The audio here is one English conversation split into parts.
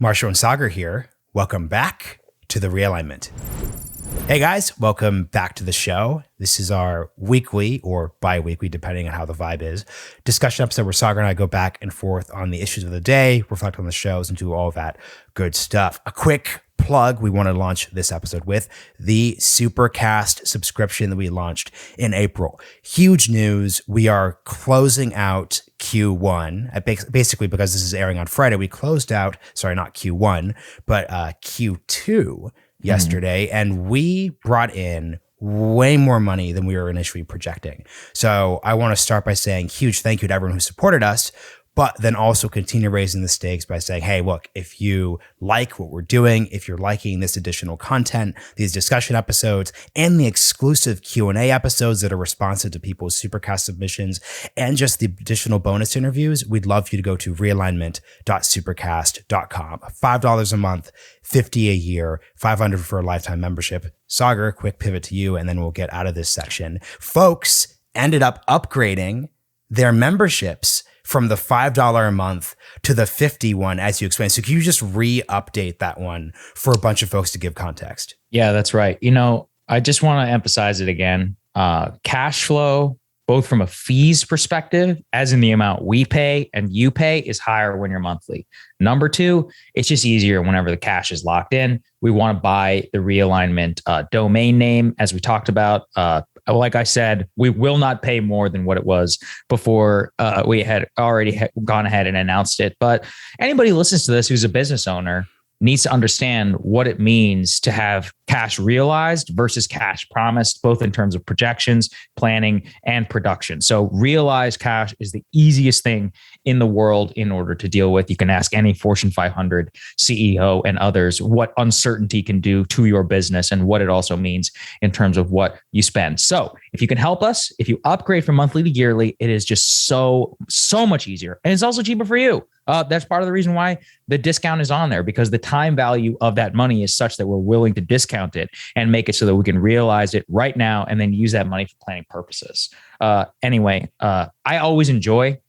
Marshall and Saagar here. Welcome back to the Realignment. Hey guys, welcome back to the show. This is our weekly or bi-weekly, depending on how the vibe is, discussion episode where Saagar and I go back and forth on the issues of the day, reflect on the shows, and do all that good stuff. A quick plug we want to launch this episode with the Supercast subscription that we launched in April. Huge news. We are closing out Q1. Basically, because this is airing on Friday, we closed out, sorry, not Q1, but Q2 yesterday, and we brought in way more money than we were initially projecting. So I want to start by saying huge thank you to everyone who supported us, but then also continue raising the stakes by saying, hey, look, if you like what we're doing, if you're liking this additional content, these discussion episodes, and the exclusive Q&A episodes that are responsive to people's Supercast submissions, and just the additional bonus interviews, we'd love for you to go to realignment.supercast.com. $5 a month, $50 a year, $500 for a lifetime membership. Saagar, quick pivot to you, and then we'll get out of this section. Folks ended up upgrading their memberships from the $5 a month to the $50 one, as you explained. So can you just re-update that one for a bunch of folks to give context? Yeah, that's right. You know, I just want to emphasize it again. Cash flow, both from a fees perspective, as in the amount we pay and you pay, is higher when you're monthly. Number two, it's just easier whenever the cash is locked in. We want to buy the Realignment domain name, as we talked about. Like I said, we will not pay more than what it was before we had already gone ahead and announced it. But anybody who listens to this who's a business owner needs to understand what it means to have cash realized versus cash promised, both in terms of projections, planning, and production. So realized cash is the easiest thing in the world in order to deal with. You can ask any Fortune 500 CEO and others what uncertainty can do to your business and what it also means in terms of what you spend. So if you can help us, if you upgrade from monthly to yearly, it is just so much easier. And it's also cheaper for you. That's part of the reason why the discount is on there, because the time value of that money is such that we're willing to discount it and make it so that we can realize it right now and then use that money for planning purposes. Anyway, I always enjoy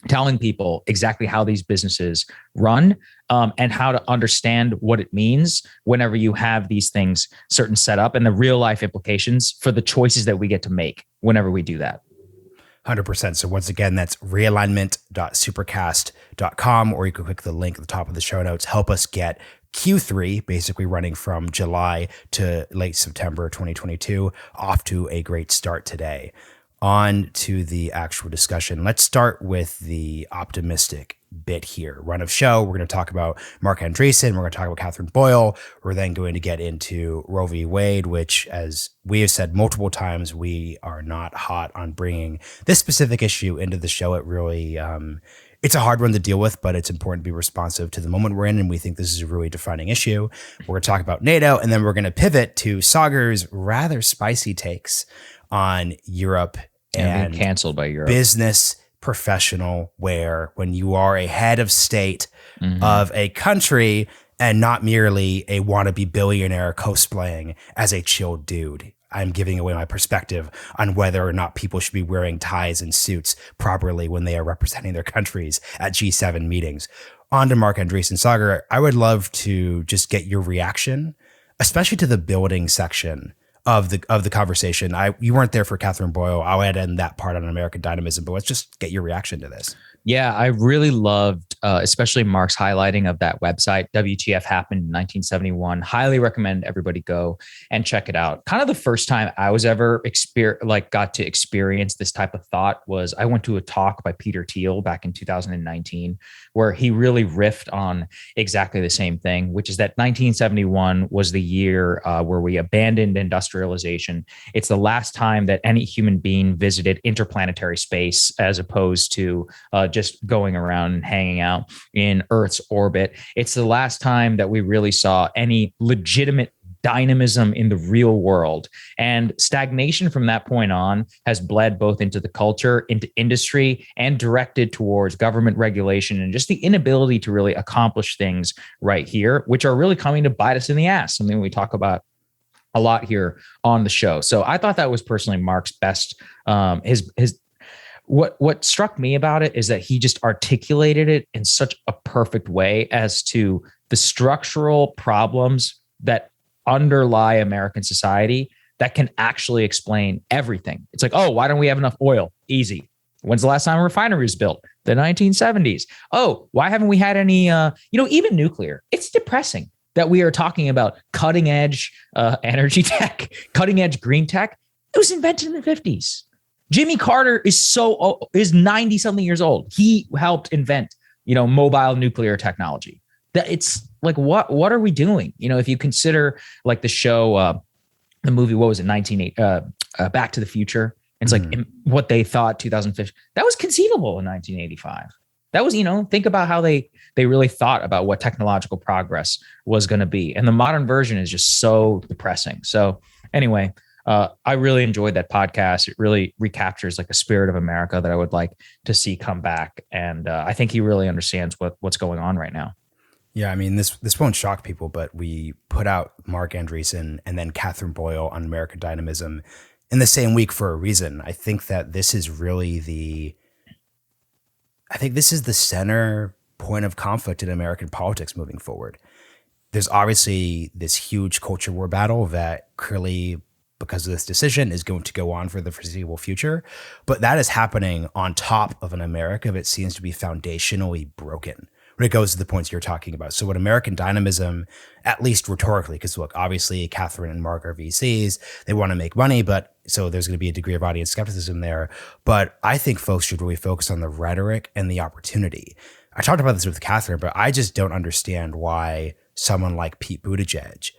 telling people exactly how these businesses run and how to understand what it means whenever you have these things certain set up and the real life implications for the choices that we get to make whenever we do that. 100%. So once again, that's realignment.supercast.com, or you can click the link at the top of the show notes. Help us get Q3, basically running from July to late September 2022, off to a great start today. On to the actual discussion. Let's start with the optimistic bit here. Run of show. We're going to talk about Mark Andreessen. We're going to talk about Catherine Boyle. We're then going to get into Roe v. Wade, which, as we have said multiple times, we are not hot on bringing this specific issue into the show. It really, it's a hard one to deal with, but it's important to be responsive to the moment we're in. And we think this is a really defining issue. We're going to talk about NATO, and then we're going to pivot to Saagar's rather spicy takes on Europe and being canceled by Europe. Business professional wear when you are a head of state of a country and not merely a wannabe billionaire cosplaying as a chill dude. I'm giving away my perspective on whether or not people should be wearing ties and suits properly when they are representing their countries at G7 meetings. On to Mark Andreessen. Saagar, I would love to just get your reaction, especially to the building section of the conversation. You weren't there for Catherine Boyle. I'll add in that part on American Dynamism, but let's just get your reaction to this. Yeah, I really loved, especially Mark's highlighting of that website. WTF happened in 1971. Highly recommend everybody go and check it out. Kind of the first time I was ever got to experience this type of thought was I went to a talk by Peter Thiel back in 2019, where he really riffed on exactly the same thing, which is that 1971 was the year where we abandoned industrialization. It's the last time that any human being visited interplanetary space, as opposed to just going around and hanging out in Earth's orbit. It's the last time that we really saw any legitimate dynamism in the real world. And stagnation from that point on has bled both into the culture, into industry, and directed towards government regulation and just the inability to really accomplish things right here, which are really coming to bite us in the ass, something we talk about a lot here on the show. So I thought that was personally Mark's best, what struck me about it is that he just articulated it in such a perfect way as to the structural problems that underlie American society that can actually explain everything. It's like, oh, why don't we have enough oil? Easy. When's the last time a refinery was built? The 1970s. Oh, why haven't we had any, even nuclear? It's depressing that we are talking about cutting edge energy tech, cutting edge green tech. It was invented in the 50s. Jimmy Carter is 90 something years old. He helped invent, mobile nuclear technology. That it's like, what are we doing? If you consider like the show, the movie, what was it? Back to the Future. It's like what they thought 2050, that was conceivable in 1985. That was, think about how they really thought about what technological progress was going to be. And the modern version is just so depressing. So anyway, I really enjoyed that podcast. It really recaptures like the spirit of America that I would like to see come back. And I think he really understands what's going on right now. Yeah, I mean, this won't shock people, but we put out Mark Andreessen and then Catherine Boyle on American Dynamism in the same week for a reason. I think that this is really the center point of conflict in American politics moving forward. There's obviously this huge culture war battle that clearly, because of this decision, is going to go on for the foreseeable future. But that is happening on top of an America that seems to be foundationally broken when it goes to the points you're talking about. So what American Dynamism, at least rhetorically, because look, obviously Catherine and Mark are VCs, they want to make money, but so there's going to be a degree of audience skepticism there. But I think folks should really focus on the rhetoric and the opportunity. I talked about this with Catherine, but I just don't understand why someone like Pete Buttigieg,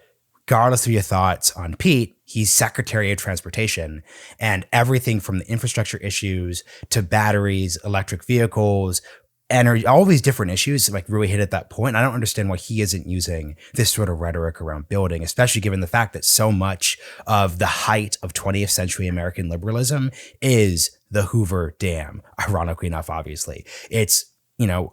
regardless of your thoughts on Pete, he's Secretary of Transportation, and everything from the infrastructure issues to batteries, electric vehicles, energy, all these different issues like really hit at that point. I don't understand why he isn't using this sort of rhetoric around building, especially given the fact that so much of the height of 20th century American liberalism is the Hoover Dam. Ironically enough, obviously, it's,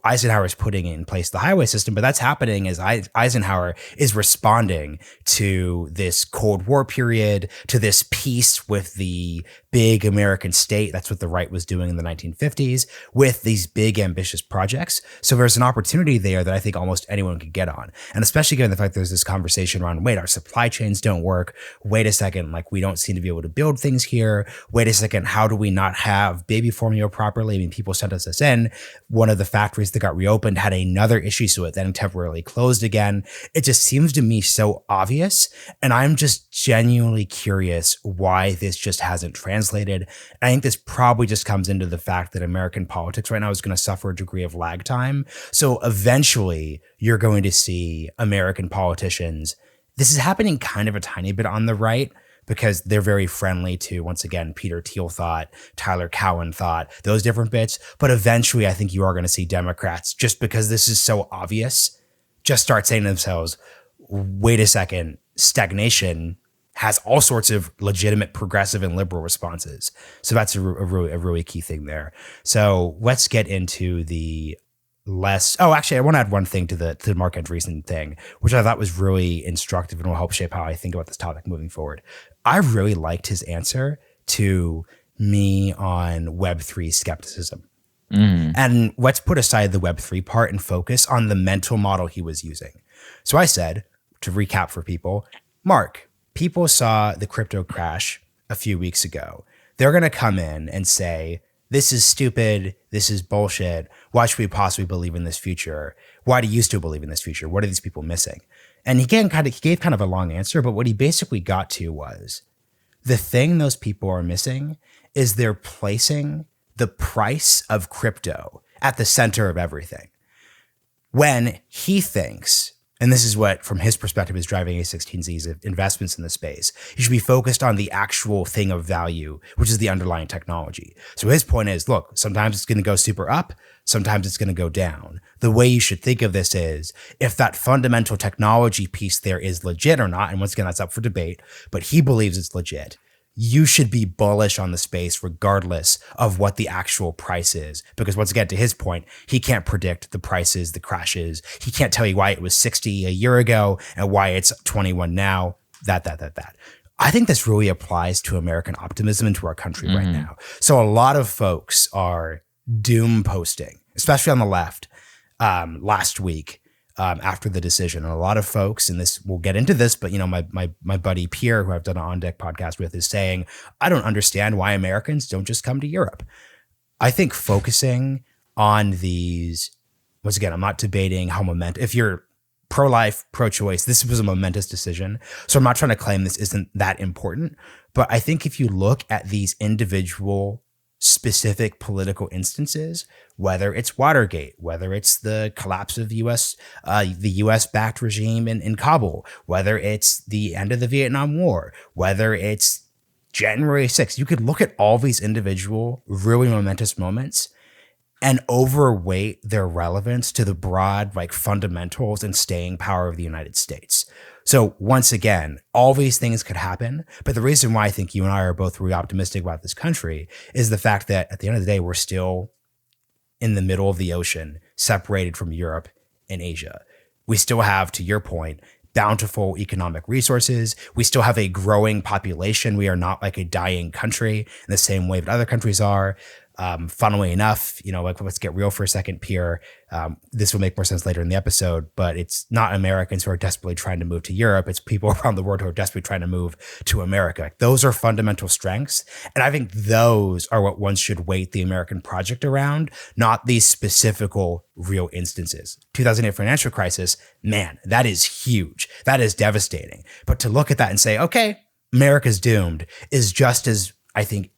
Eisenhower's putting in place the highway system, but that's happening as Eisenhower is responding to this Cold War period, to this peace with the big American state. That's what the right was doing in the 1950s with these big ambitious projects. So there's an opportunity there that I think almost anyone could get on. And especially given the fact there's this conversation around, wait, our supply chains don't work. Wait a second, like we don't seem to be able to build things here. Wait a second, how do we not have baby formula properly? I mean, people sent us this in. One of the factories that got reopened had another issue, so it then temporarily closed again. It just seems to me so obvious. And I'm just genuinely curious why this just hasn't translated. I think this probably just comes into the fact that American politics right now is going to suffer a degree of lag time. So eventually you're going to see American politicians. This is happening kind of a tiny bit on the right because they're very friendly to, once again, Peter Thiel thought, Tyler Cowen thought, those different bits. But eventually I think you are going to see Democrats, just because this is so obvious, just start saying to themselves, wait a second, stagnation has all sorts of legitimate progressive and liberal responses. So that's a really key thing there. So let's get into the less. Oh, actually, I want to add one thing to the Mark Andreessen thing, which I thought was really instructive and will help shape how I think about this topic moving forward. I really liked his answer to me on Web3 skepticism. And let's put aside the Web3 part and focus on the mental model he was using. So I said, to recap for people, Mark, people saw the crypto crash a few weeks ago. They're going to come in and say, this is stupid. This is bullshit. Why should we possibly believe in this future? Why do you still believe in this future? What are these people missing? And he gave kind of a long answer, but what he basically got to was the thing those people are missing is they're placing the price of crypto at the center of everything. When he thinks, and this is what, from his perspective, is driving A16Z's investments in the space, you should be focused on the actual thing of value, which is the underlying technology. So his point is, look, sometimes it's going to go super up, sometimes it's going to go down. The way you should think of this is, if that fundamental technology piece there is legit or not, and once again, that's up for debate, but he believes it's legit, you should be bullish on the space regardless of what the actual price is. Because once again, to his point, he can't predict the prices, the crashes. He can't tell you why it was 60 a year ago and why it's 21 now, that. I think this really applies to American optimism and to our country right now. So a lot of folks are doom posting, especially on the left, last week, after the decision. And a lot of folks, and this we'll get into this, but my buddy Pierre, who I've done an On Deck podcast with, is saying, I don't understand why Americans don't just come to Europe. I think focusing on these, once again, I'm not debating how momentous, if you're pro-life, pro-choice, this was a momentous decision. So I'm not trying to claim this isn't that important, but I think if you look at these individual specific political instances, whether it's Watergate, whether it's the collapse of the U.S. backed regime in Kabul, whether it's the end of the Vietnam War, whether it's January 6th, you could look at all these individual really momentous moments and overweight their relevance to the broad fundamentals and staying power of the United States. So once again, all these things could happen. But the reason why I think you and I are both really optimistic about this country is the fact that at the end of the day, we're still in the middle of the ocean, separated from Europe and Asia. We still have, to your point, bountiful economic resources. We still have a growing population. We are not like a dying country in the same way that other countries are. Funnily enough, let's get real for a second, Pierre. This will make more sense later in the episode, but it's not Americans who are desperately trying to move to Europe. It's people around the world who are desperately trying to move to America. Those are fundamental strengths. And I think those are what one should weight the American project around, not these specific real instances. 2008 financial crisis, man, that is huge. That is devastating. But to look at that and say, okay, America's doomed is just as, I think,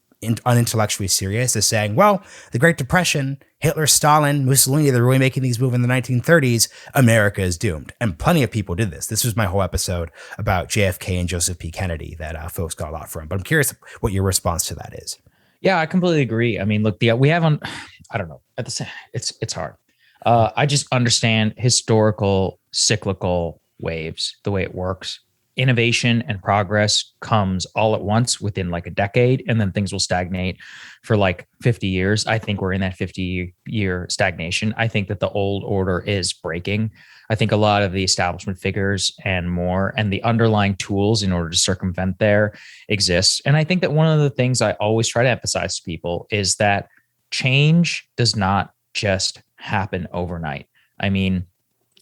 unintellectually serious as saying, well, the Great Depression, Hitler, Stalin, Mussolini, they're really making these moves in the 1930s. America is doomed. And plenty of people did this. This was my whole episode about JFK and Joseph P. Kennedy that folks got a lot from. But I'm curious what your response to that is. Yeah, I completely agree. I mean, look, we have on, I don't know, at the same, it's hard. I just understand historical cyclical waves, the way it works. Innovation and progress comes all at once within like a decade, and then things will stagnate for like 50 years. I think we're in that 50-year stagnation. I think that the old order is breaking. I think a lot of the establishment figures and more, and the underlying tools in order to circumvent there exists. And I think that one of the things I always try to emphasize to people is that change does not just happen overnight. I mean,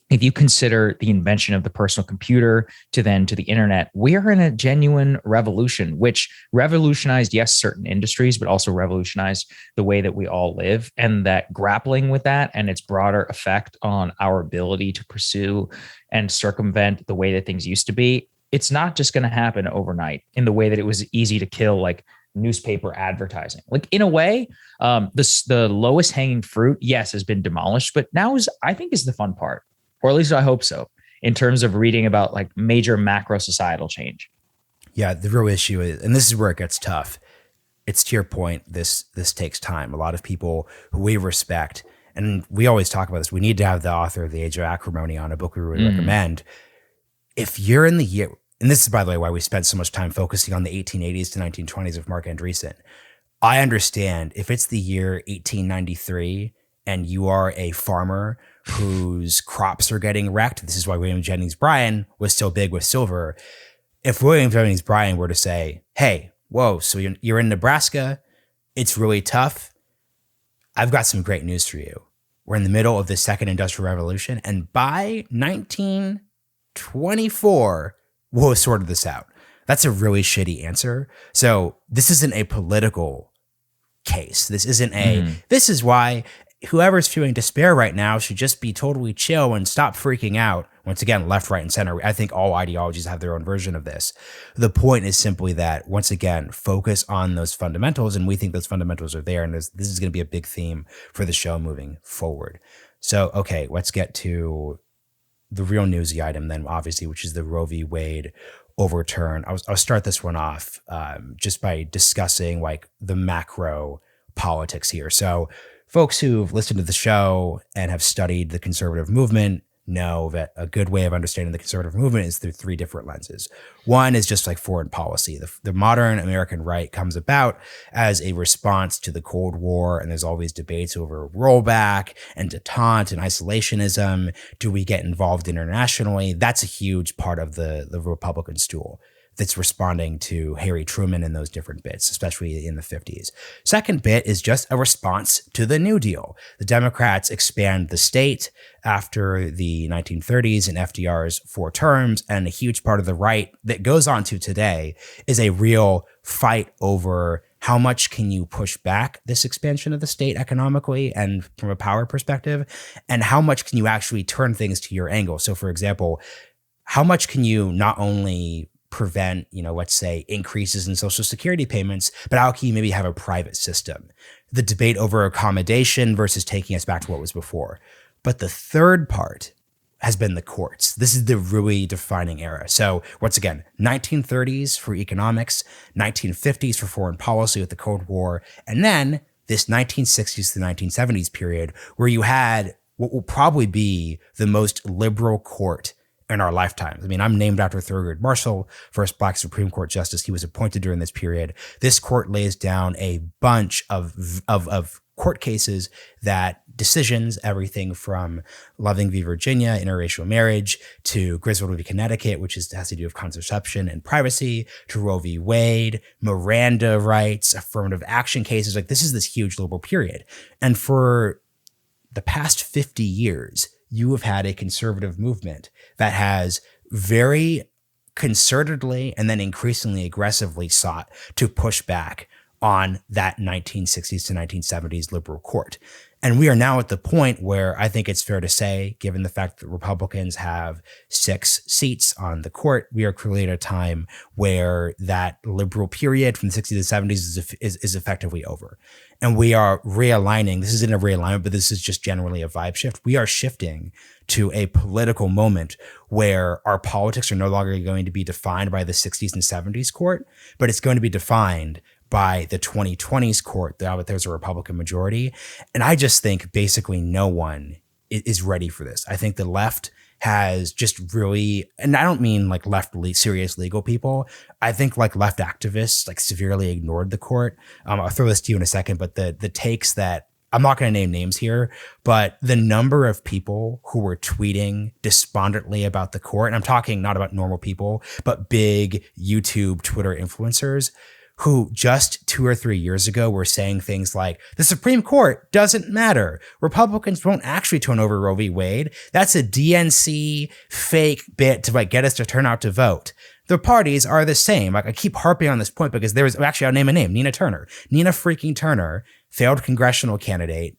if you consider the invention of the personal computer to the internet, we are in a genuine revolution, which revolutionized, yes, certain industries, but also revolutionized the way that we all live. And that grappling with that and its broader effect on our ability to pursue and circumvent the way that things used to be, it's not just going to happen overnight in the way that it was easy to kill like newspaper advertising. Like in a way, the lowest hanging fruit, yes, has been demolished, but now I think is the fun part. Or at least I hope so, in terms of reading about like major macro societal change. Yeah, the real issue is, and this is where it gets tough. It's to your point, this takes time. A lot of people who we respect, and we always talk about this, we need to have the author of The Age of Acrimony on, a book we really recommend. If you're in the year, and this is, by the way, why we spent so much time focusing on the 1880s to 1920s of Mark Andreessen. I understand if it's the year 1893 and you are a farmer whose crops are getting wrecked. This is why William Jennings Bryan was so big with silver. If William Jennings Bryan were to say, hey, whoa, so you're in Nebraska, it's really tough. I've got some great news for you. We're in the middle of the second industrial revolution, and by 1924, we'll have sorted this out. That's a really shitty answer. So this isn't a political case. This isn't this is why whoever's feeling despair right now should just be totally chill and stop freaking out. Once again, left, right, and center. I think all ideologies have their own version of this. The point is simply that, once again, focus on those fundamentals, and we think those fundamentals are there, and this is going to be a big theme for the show moving forward. So, okay, let's get to the real newsy item then, obviously, which is the Roe v. Wade overturn. I'll start this one off just by discussing like the macro politics here. So, folks who've listened to the show and have studied the conservative movement know that a good way of understanding the conservative movement is through three different lenses. One is just like foreign policy. The modern American right comes about as a response to the Cold War, and there's always debates over rollback and detente and isolationism. Do we get involved internationally? That's a huge part of the Republican stool. that's responding to Harry Truman and those different bits, especially in the 50s. Second bit is just a response to the New Deal. The Democrats expand the state after the 1930s and FDR's 4 terms, and a huge part of the right that goes on to today is a real fight over how much can you push back this expansion of the state economically and from a power perspective, and how much can you actually turn things to your angle. So for example, how much can you not only prevent, let's say increases in Social Security payments, but how can you maybe have a private system? The debate over accommodation versus taking us back to what was before. But the third part has been the courts. This is the really defining era. So once again, 1930s for economics, 1950s for foreign policy with the Cold War, and then this 1960s to 1970s period where you had what will probably be the most liberal court in our lifetimes. I mean, I'm named after Thurgood Marshall, first Black Supreme Court justice. He was appointed during this period. This court lays down a bunch of court cases that decisions, everything from Loving v. Virginia, interracial marriage, to Griswold v. Connecticut, which has to do with contraception and privacy, to Roe v. Wade, Miranda rights, affirmative action cases. Like, this is this huge liberal period. And for the past 50 years, you have had a conservative movement that has very concertedly and then increasingly aggressively sought to push back on that 1960s to 1970s liberal court. And we are now at the point where I think it's fair to say, given the fact that Republicans have 6 seats on the court, we are clearly at a time where that liberal period from the 60s to 70s is effectively over. And we are realigning. This isn't a realignment, but this is just generally a vibe shift. We are shifting to a political moment where our politics are no longer going to be defined by the 60s and 70s court, but it's going to be defined by the 2020s court. Now that there's a Republican majority. And I just think basically no one is ready for this. I think the left has just really, and I don't mean like serious legal people. I think like left activists like severely ignored the court. I'll throw this to you in a second, but the takes that, I'm not going to name names here, but the number of people who were tweeting despondently about the court, and I'm talking not about normal people, but big YouTube, Twitter influencers, who just 2 or 3 years ago were saying things like, the Supreme Court doesn't matter. Republicans won't actually turn over Roe v. Wade. That's a DNC fake bit to like get us to turn out to vote. The parties are the same. Like, I keep harping on this point because I'll name a name, Nina Turner. Nina freaking Turner, failed congressional candidate,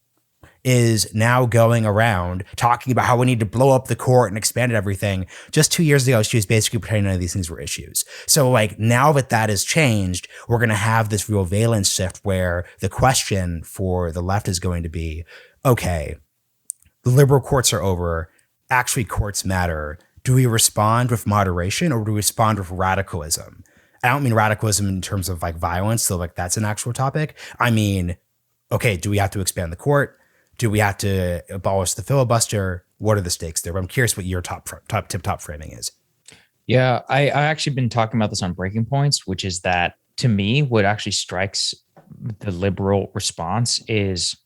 is now going around talking about how we need to blow up the court and expand everything. Just 2 years ago, she was basically pretending none of these things were issues. So like now that has changed, we're going to have this real valence shift where the question for the left is going to be, okay, the liberal courts are over. Actually, courts matter. Do we respond with moderation or do we respond with radicalism? I don't mean radicalism in terms of like violence. So like that's an actual topic. I mean, okay, do we have to expand the court? Do we have to abolish the filibuster? What are the stakes there? But I'm curious what your top framing is. Yeah, I actually been talking about this on Breaking Points, which is that to me, what actually strikes the liberal response is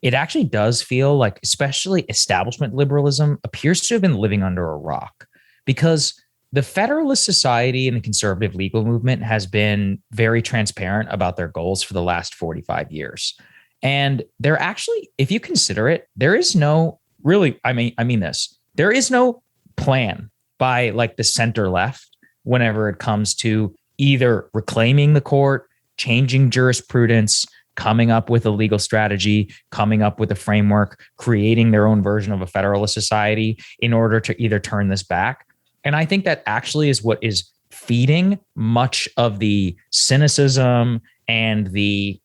it actually does feel like, especially establishment liberalism appears to have been living under a rock, because the Federalist Society and the conservative legal movement has been very transparent about their goals for the last 45 years. And they're actually, if you consider it, there is no really, I mean this, there is no plan by like the center left whenever it comes to either reclaiming the court, changing jurisprudence, coming up with a legal strategy, coming up with a framework, creating their own version of a Federalist Society in order to either turn this back. And I think that actually is what is feeding much of the cynicism and the,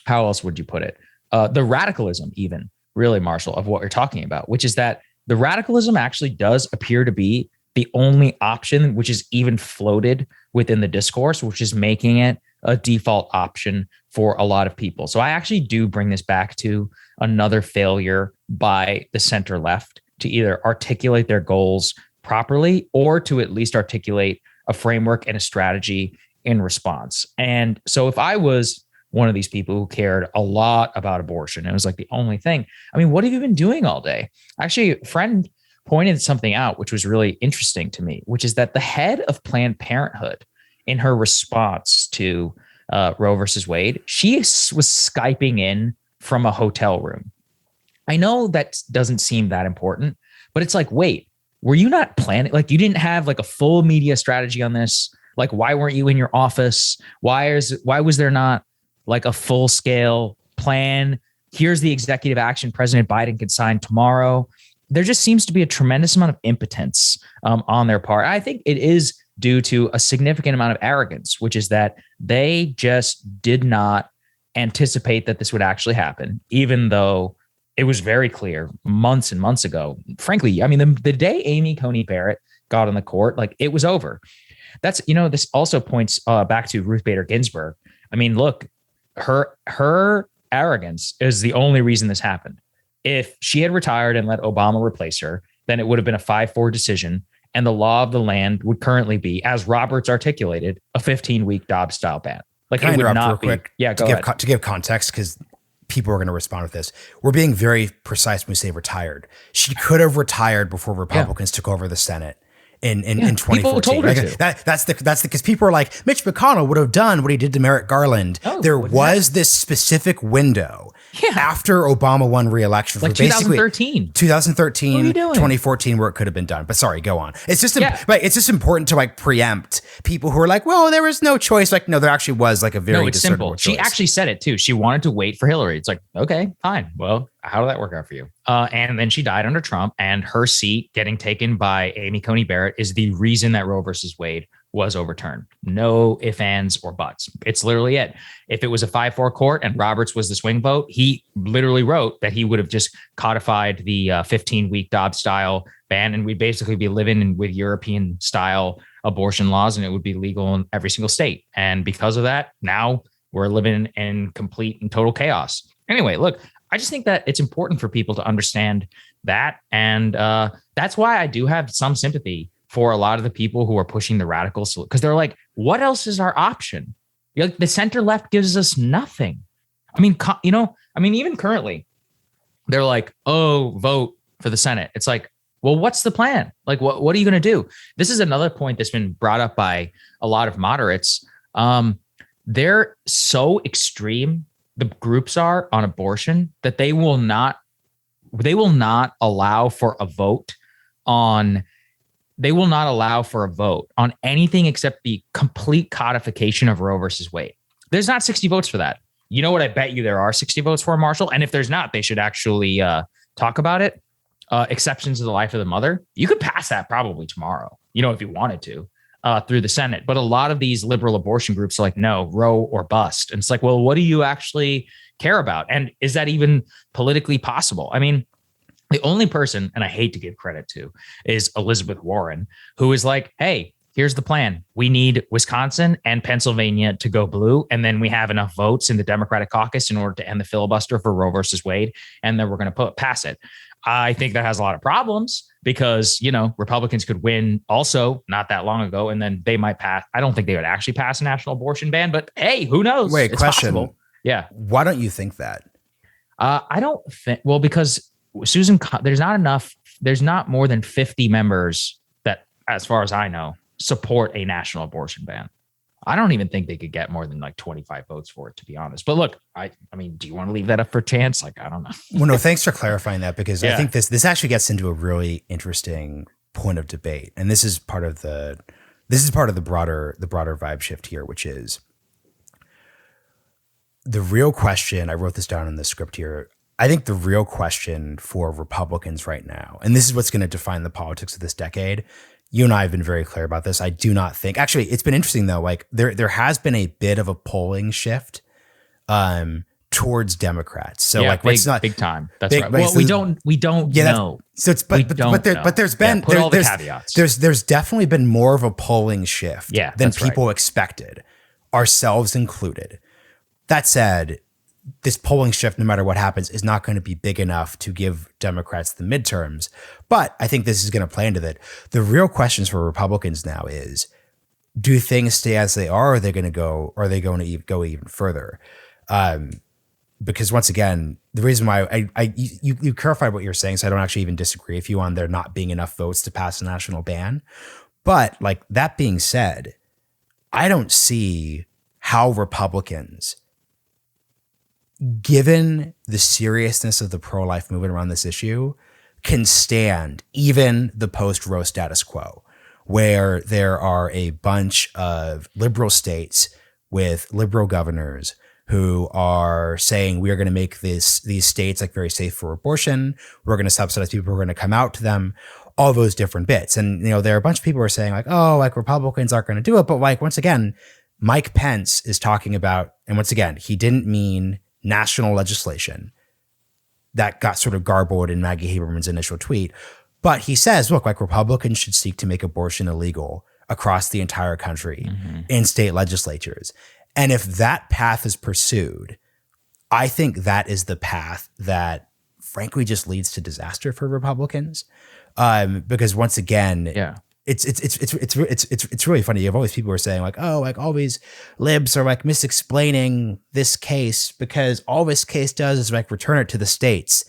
how else would you put it? The radicalism, even really, Marshall, of what we're talking about, which is that the radicalism actually does appear to be the only option which is even floated within the discourse, which is making it a default option for a lot of people. So I actually do bring this back to another failure by the center left to either articulate their goals properly or to at least articulate a framework and a strategy in response. And so if I was one of these people who cared a lot about abortion, it was like the only thing. I mean, what have you been doing all day? Actually, a friend pointed something out, which was really interesting to me, which is that the head of Planned Parenthood in her response to Roe versus Wade, she was Skyping in from a hotel room. I know that doesn't seem that important, but it's like, wait, were you not planning? Like, you didn't have like a full media strategy on this? Like, why weren't you in your office? Why was there not like a full scale plan? Here's the executive action President Biden could sign tomorrow. There just seems to be a tremendous amount of impotence on their part. I think it is due to a significant amount of arrogance, which is that they just did not anticipate that this would actually happen, even though it was very clear months and months ago. Frankly, I mean, the day Amy Coney Barrett got on the court, like, it was over. That's, this also points back to Ruth Bader Ginsburg. I mean, look, her arrogance is the only reason this happened. If she had retired and let Obama replace her, then it would have been a 5-4 decision. And the law of the land would currently be, as Roberts articulated, a 15-week Dobbs style ban. Like, Can I it would interrupt not real be. quick Yeah, go to ahead. give context, because people are going to respond with this. We're being very precise when we say retired. She could have retired before Republicans took over the Senate in 2014. People told her to. That's because people are like, Mitch McConnell would have done what he did to Merrick Garland. Oh, there would was this specific window after Obama won re-election, like for basically 2013, 2014, where it could have been done. But sorry, go on. It's just it's just important to like preempt people who are like, well, there was no choice. Like, no, there actually was like a very it's simple. choice. She actually said it too. She wanted to wait for Hillary. It's like, okay, fine. Well, how did that work out for you? And then she died under Trump, and her seat getting taken by Amy Coney Barrett is the reason that Roe versus Wade was overturned. No ifs, ands, or buts. It's literally it. If it was a 5-4 court and Roberts was the swing vote, he literally wrote that he would have just codified the 15-week Dobbs style ban, and we'd basically be living with European style abortion laws, and it would be legal in every single state. And because of that, now we're living in complete and total chaos. Anyway, look, I just think that it's important for people to understand that. And that's why I do have some sympathy for a lot of the people who are pushing the radicals, because they're like, what else is our option? Like, the center left gives us nothing. I mean, even currently, they're like, oh, vote for the Senate. It's like, well, what's the plan? Like, what are you going to do? This is another point that's been brought up by a lot of moderates. They're so extreme, the groups are, on abortion, that they will not allow for a vote on anything except the complete codification of Roe versus Wade. There's not 60 votes for that. You know what? I bet you there are 60 votes for, Marshall. And if there's not, they should actually talk about it. Exceptions to the life of the mother. You could pass that probably tomorrow, if you wanted to, through the Senate. But a lot of these liberal abortion groups are like, no, Roe or bust. And it's like, well, what do you actually care about? And is that even politically possible? I mean, the only person, and I hate to give credit to, is Elizabeth Warren, who is like, hey, here's the plan. We need Wisconsin and Pennsylvania to go blue. And then we have enough votes in the Democratic caucus in order to end the filibuster for Roe versus Wade. And then we're going to pass it. I think that has a lot of problems because, Republicans could win also not that long ago, and then they might pass. I don't think they would actually pass a national abortion ban, but hey, who knows? Wait, it's question. Possible. Yeah. Why don't you think that? I don't think, because there's not more than 50 members that, as far as I know, support a national abortion ban. I don't even think they could get more than like 25 votes for it, to be honest. But look, I mean, do you want to leave that up for chance? Like, I don't know. Well, no, thanks for clarifying that, because I think this actually gets into a really interesting point of debate. And this is part of the broader vibe shift here, which is the real question. I wrote this down in the script here. I think the real question for Republicans right now, and this is what's going to define the politics of this decade. You and I have been very clear about this. I do not think, actually, it's been interesting though. Like there has been a bit of a polling shift towards Democrats. So it's not big time. That's right. Well, we don't know. So it's but there's been put all the caveats. There's definitely been more of a polling shift than people expected, ourselves included. That said, this polling shift, no matter what happens, is not going to be big enough to give Democrats the midterms. But I think this is going to play into that. The real questions for Republicans now is, do things stay as they are? Or are they going to go even further? Because once again, the reason why you clarified what you're saying, so I don't actually even disagree with you on there not being enough votes to pass a national ban. But like that being said, I don't see how Republicans, given the seriousness of the pro-life movement around this issue, can stand even the post-Roe status quo, where there are a bunch of liberal states with liberal governors who are saying we are going to make these states like very safe for abortion. We're going to subsidize people who are going to come out to them, all those different bits. And, there are a bunch of people who are saying like, oh, like Republicans aren't going to do it. But like, once again, Mike Pence is talking about, and once again, he didn't mean national legislation. That got sort of garbled in Maggie Haberman's initial tweet. But he says, look, like Republicans should seek to make abortion illegal across the entire country in state legislatures. And if that path is pursued, I think that is the path that frankly just leads to disaster for Republicans. Because once again, it's really funny. You have all these people who are saying like, oh, like all these libs are like misexplaining this case because all this case does is like return it to the states.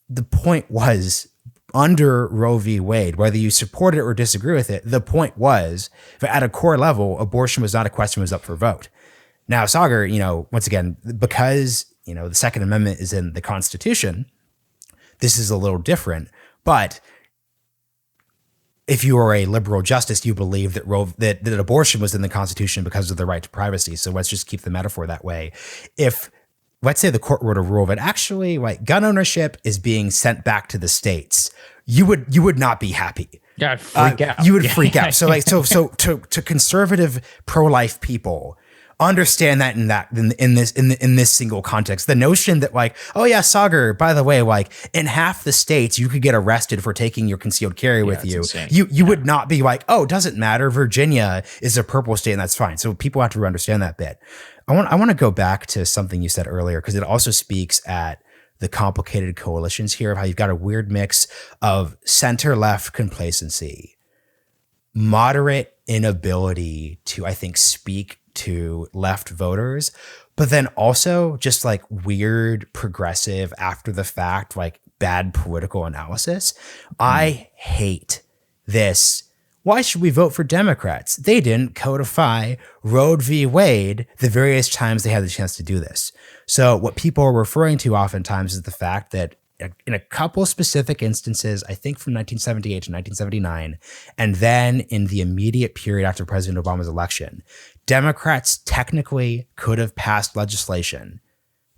The point was, under Roe v. Wade, whether you support it or disagree with it, the point was that at a core level, abortion was not a question, was up for vote. Now, Saagar, once again, because, the Second Amendment is in the Constitution, this is a little different. But if you are a liberal justice, you believe that that abortion was in the Constitution because of the right to privacy. So let's just keep the metaphor that way. If, let's say, the court were to rule that actually like gun ownership is being sent back to the states, you would not be happy. Yeah, I'd freak out. You would freak out. So like so to conservative pro-life people, understand that in this single context, the notion that like, oh yeah, Saagar, by the way, like in half the states you could get arrested for taking your concealed carry with you. Insane. You would not be like, oh, it doesn't matter. Virginia is a purple state and that's fine. So people have to understand that bit. I want to go back to something you said earlier because it also speaks at the complicated coalitions here of how you've got a weird mix of center-left complacency, moderate inability to, I think, speak to left voters, but then also just like weird progressive after the fact, like bad political analysis. I hate this. Why should we vote for Democrats? They didn't codify Roe v. Wade the various times they had the chance to do this. So what people are referring to oftentimes is the fact that in a couple specific instances, I think from 1978 to 1979, and then in the immediate period after President Obama's election, Democrats technically could have passed legislation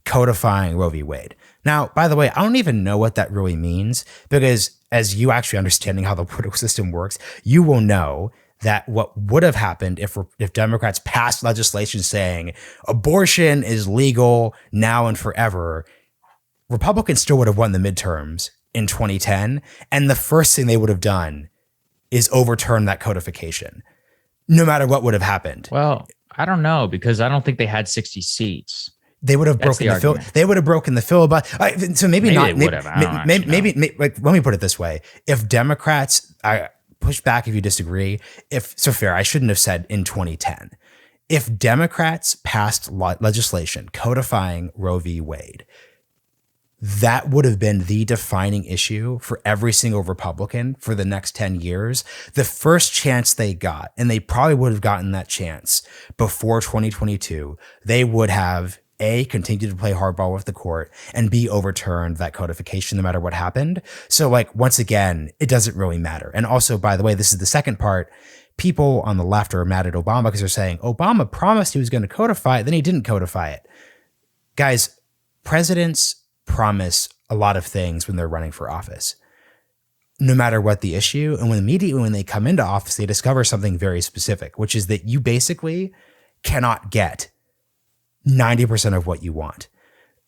codifying Roe v. Wade. Now, by the way, I don't even know what that really means because as you actually understanding how the political system works, you will know that what would have happened if Democrats passed legislation saying abortion is legal now and forever, Republicans still would have won the midterms in 2010. And the first thing they would have done is overturn that codification, no matter what would have happened. Well, I don't know, because I don't think they had 60 seats. They would have broken they would have broken the filibuster. So maybe not. Maybe like, let me put it this way: if Democrats, I push back if you disagree. Fair, I shouldn't have said in 2010. If Democrats passed legislation codifying Roe v. Wade, that would have been the defining issue for every single Republican for the next 10 years. The first chance they got, and they probably would have gotten that chance before 2022, they would have continued to play hardball with the court, and B, overturned that codification no matter what happened. So like, once again, it doesn't really matter. And also, by the way, this is the second part. People on the left are mad at Obama because they're saying Obama promised he was going to codify it, then he didn't codify it. Guys, presidents promise a lot of things when they're running for office, no matter what the issue. And immediately when they come into office, they discover something very specific, which is that you basically cannot get 90% of what you want.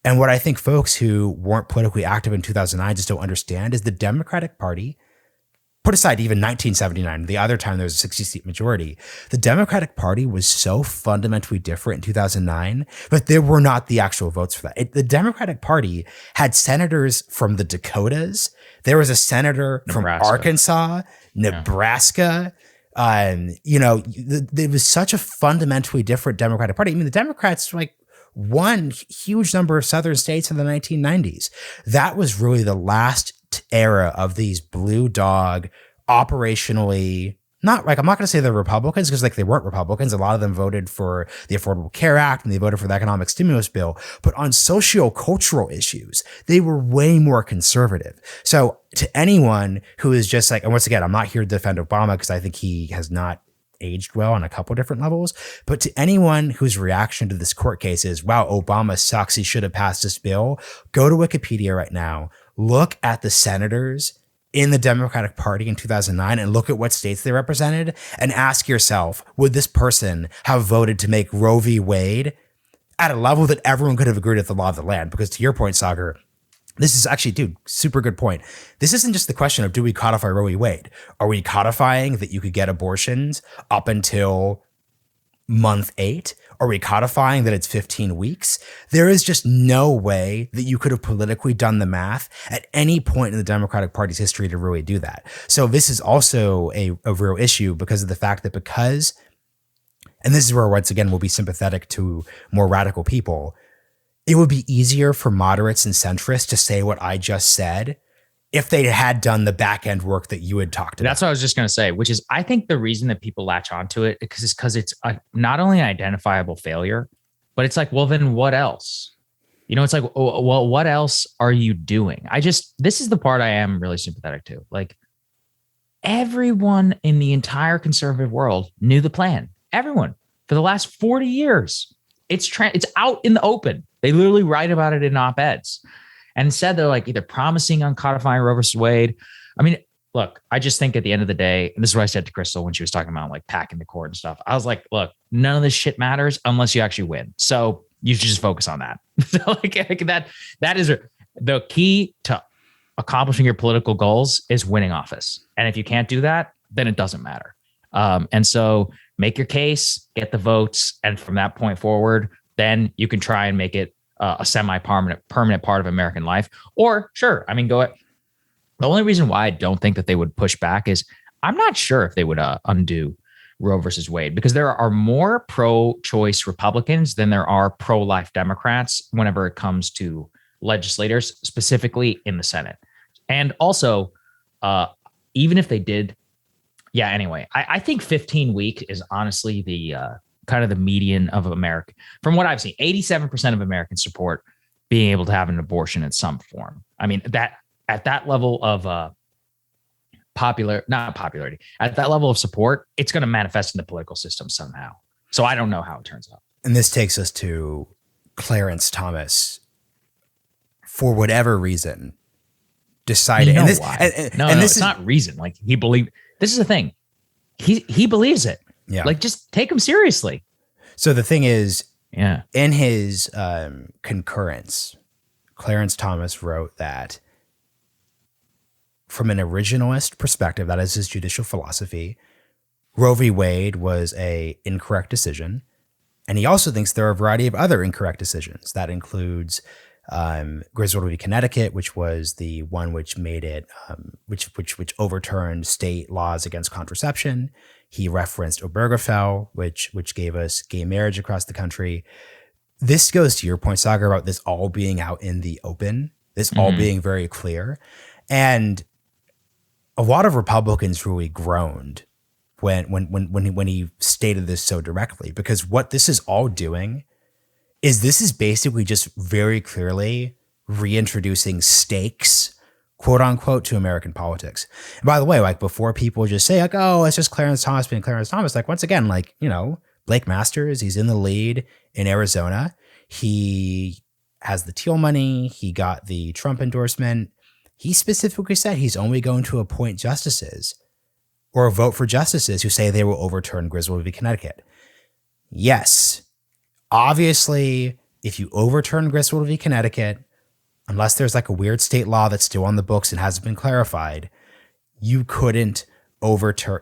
And what I think folks who weren't politically active in 2009 just don't understand is the Democratic Party, put aside even 1979, the other time there was a 60-seat majority, the Democratic Party was so fundamentally different in 2009, but there were not the actual votes for that. The Democratic Party had senators from the Dakotas. There was a senator from Arkansas, Nebraska. It was such a fundamentally different Democratic Party. I mean, the Democrats like won huge number of southern states in the 1990s. That was really the last era of these blue dog, operationally not like, I'm not going to say they're Republicans because like they weren't Republicans. A lot of them voted for the Affordable Care Act and they voted for the economic stimulus bill. But on socio-cultural issues, they were way more conservative. So to anyone who is just like, and once again, I'm not here to defend Obama because I think he has not aged well on a couple different levels. But to anyone whose reaction to this court case is, wow, Obama sucks, he should have passed this bill, go to Wikipedia right now, look at the senators in the Democratic Party in 2009 and look at what states they represented and ask yourself, would this person have voted to make Roe v. Wade at a level that everyone could have agreed with the law of the land? Because to your point, Saagar, this is actually, dude, super good point. This isn't just the question of, do we codify Roe v. Wade? Are we codifying that you could get abortions up until month 8? Are we codifying that it's 15 weeks? There is just no way that you could have politically done the math at any point in the Democratic Party's history to really do that. So this is also a real issue because of the fact that and this is where once again we'll be sympathetic to more radical people, it would be easier for moderates and centrists to say what I just said if they had done the back end work that you had talked about. That's what I was just going to say, which is I think the reason that people latch onto it is because it's not only an identifiable failure, but it's like, well, then what else? You know, it's like, well, what else are you doing? This is the part I am really sympathetic to. Like everyone in the entire conservative world knew the plan. Everyone for the last 40 years, it's out in the open. They literally write about it in op-eds. And instead, they're like either promising on codifying Roe versus Wade. I mean, look, I just think at the end of the day, and this is what I said to Crystal when she was talking about like packing the court and stuff. I was like, look, none of this shit matters unless you actually win. So you should just focus on that. So like that is the key to accomplishing your political goals is winning office. And if you can't do that, then it doesn't matter. And so make your case, get the votes, and from that point forward, then you can try and make it a permanent part of American life. Or sure, I mean, the only reason why I don't think that they would push back is I'm not sure if they would undo Roe versus Wade, because there are more pro-choice Republicans than there are pro-life Democrats whenever it comes to legislators, specifically in the Senate. And also, even if they did, anyway, I think 15 week is honestly the kind of the median of America. From what I've seen, 87% of Americans support being able to have an abortion in some form. I mean, that at that level of not popularity, at that level of support, it's going to manifest in the political system somehow. So I don't know how it turns out. And this takes us to Clarence Thomas, for whatever reason, decided. Why? This is not reason. Like he believed. This is the thing. He believes it. Yeah. Like just take him seriously. So the thing is, in his concurrence, Clarence Thomas wrote that from an originalist perspective, that is his judicial philosophy, Roe v. Wade was a incorrect decision. And he also thinks there are a variety of other incorrect decisions. That includes Griswold v. Connecticut, which was the one which made it, which overturned state laws against contraception. He referenced Obergefell, which gave us gay marriage across the country. This goes to your point, Saagar, about this all being out in the open, this all being very clear. And a lot of Republicans really groaned when he stated this so directly, because what this is all doing is this is basically just very clearly reintroducing stakes, quote unquote, to American politics. And by the way, like before people just say like, oh, it's just Clarence Thomas being Clarence Thomas. Like once again, like, you know, Blake Masters, he's in the lead in Arizona. He has the Teal money. He got the Trump endorsement. He specifically said he's only going to appoint justices or vote for justices who say they will overturn Griswold v. Connecticut. Yes. Obviously, if you overturn Griswold v. Connecticut, unless there's like a weird state law that's still on the books and hasn't been clarified, you couldn't overturn.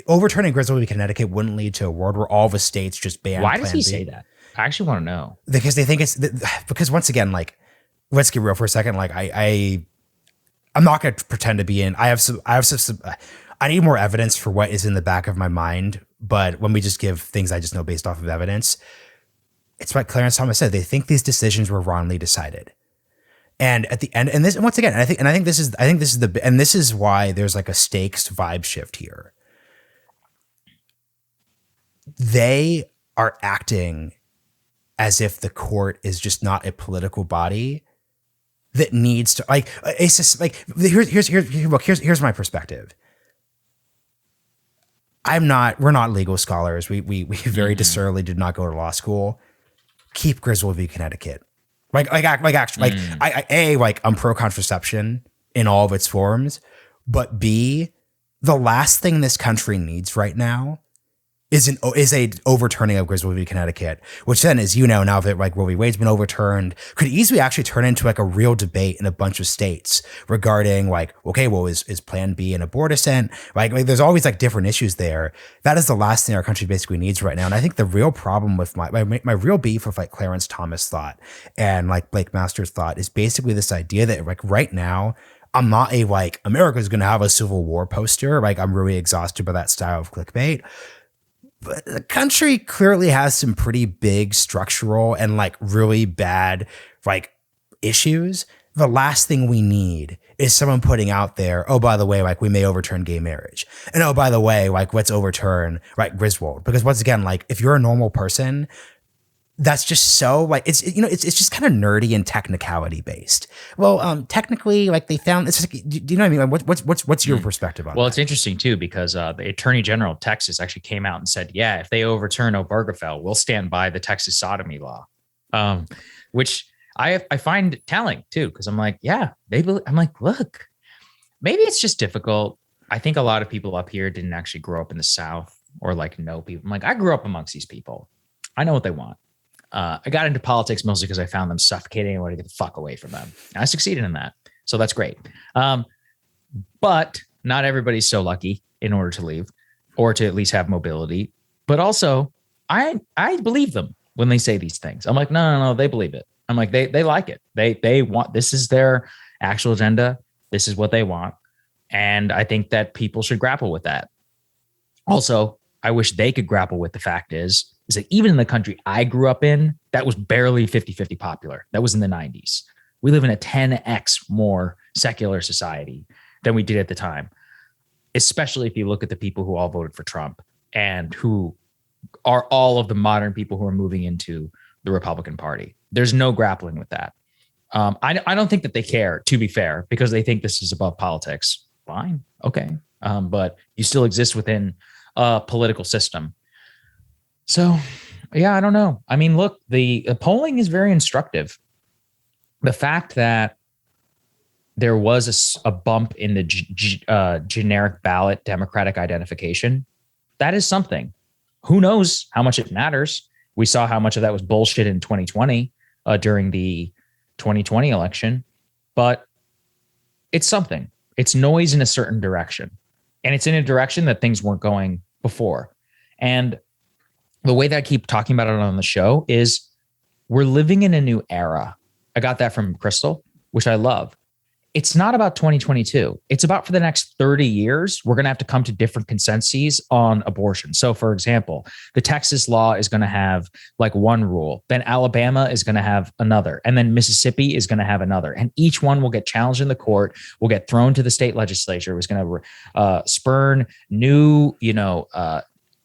Overturning Griswold v. Connecticut wouldn't lead to a world where all the states just ban. Why does he say that? I actually want to know. Because they think because once again, like, let's get real for a second. Like I'm not going to pretend to be in. I need more evidence for what is in the back of my mind. But when we just give things I just know based off of evidence, it's what Clarence Thomas said. They think these decisions were wrongly decided. And at the end, and this once again, I think this is why there's like a stakes vibe shift here. they are acting as if the court is just not a political body that needs to like. It's just like here's my perspective. We're not legal scholars. We very discernibly did not go to law school. Keep Griswold v. Connecticut. Actually, I'm pro contraception in all of its forms, but B, the last thing this country needs right now is a overturning of Griswold v. Connecticut, which then, as you know, now that like Roe v. Wade's been overturned, could easily actually turn into like a real debate in a bunch of states regarding like, okay, well, is Plan B an aborticide? Like there's always like different issues there. That is the last thing our country basically needs right now. And I think the real problem with my real beef with like Clarence Thomas thought and like Blake Masters thought is basically this idea that like right now, I'm not a like America's going to have a civil war poster. Like I'm really exhausted by that style of clickbait. But the country clearly has some pretty big structural and like really bad like issues. The last thing we need is someone putting out there, oh, by the way, like we may overturn gay marriage. And oh, by the way, like let's overturn right Griswold. Because once again, like if you're a normal person, that's just so like it's just kind of nerdy and technicality based. Well, technically, like they found it's like, do you know what I mean? Like, what's your perspective on? Well, that? It's interesting too because the Attorney General of Texas actually came out and said, "Yeah, if they overturn Obergefell, we'll stand by the Texas sodomy law," which I find telling too because I'm like, yeah, I'm like, look, maybe it's just difficult. I think a lot of people up here didn't actually grow up in the South or like know people. I'm like, I grew up amongst these people. I know what they want. I got into politics mostly because I found them suffocating and I wanted to get the fuck away from them. I succeeded in that. So that's great. But not everybody's so lucky in order to leave or to at least have mobility. But also, I believe them when they say these things. I'm like, no, they believe it. I'm like, they like it. They want, this is their actual agenda. This is what they want. And I think that people should grapple with that. Also, I wish they could grapple with the fact is that even in the country I grew up in, that was barely 50-50 popular. That was in the 90s. We live in a 10x more secular society than we did at the time, especially if you look at the people who all voted for Trump and who are all of the modern people who are moving into the Republican Party. There's no grappling with that. I don't think that they care, to be fair, because they think this is above politics. Fine. Okay. But you still exist within a political system. So, yeah, I don't know. I mean, look, the polling is very instructive. The fact that there was a bump in the generic ballot Democratic identification, that is something. Who knows how much it matters? We saw how much of that was bullshit in 2020 during the 2020 election, but it's something. It's noise in a certain direction, and it's in a direction that things weren't going before. And the way that I keep talking about it on the show is we're living in a new era. I got that from Crystal, which I love. It's not about 2022. It's about for the next 30 years, we're going to have to come to different consensus on abortion. So, for example, the Texas law is going to have like one rule. Then Alabama is going to have another. And then Mississippi is going to have another. And each one will get challenged in the court, will get thrown to the state legislature. It was going to spurn new,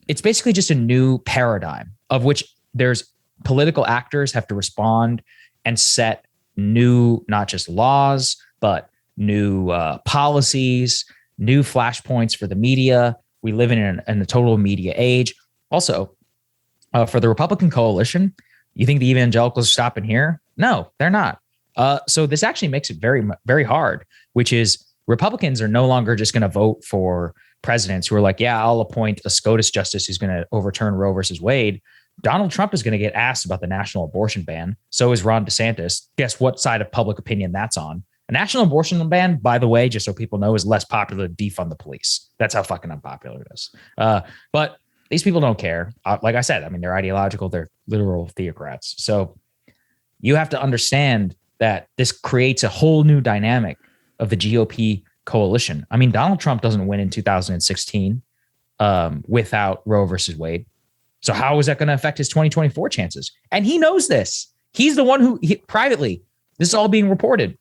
it's basically just a new paradigm of which there's political actors have to respond and set new, not just laws, but new policies, new flashpoints for the media. We live in a total media age. Also, for the Republican coalition, you think the evangelicals are stopping here? No, they're not. So this actually makes it very, very hard, which is Republicans are no longer just going to vote for presidents who are like, yeah, I'll appoint a SCOTUS justice who's going to overturn Roe versus Wade. Donald Trump is going to get asked about the national abortion ban. So is Ron DeSantis. Guess what side of public opinion that's on? A national abortion ban, by the way, just so people know, is less popular than defund the police. That's how fucking unpopular it is. But these people don't care. Like I said, I mean, they're ideological. They're literal theocrats. So you have to understand that this creates a whole new dynamic of the GOP coalition. I mean, Donald Trump doesn't win in 2016 without Roe versus Wade. So how is that going to affect his 2024 chances? And he knows this. He's the one who privately, this is all being reported.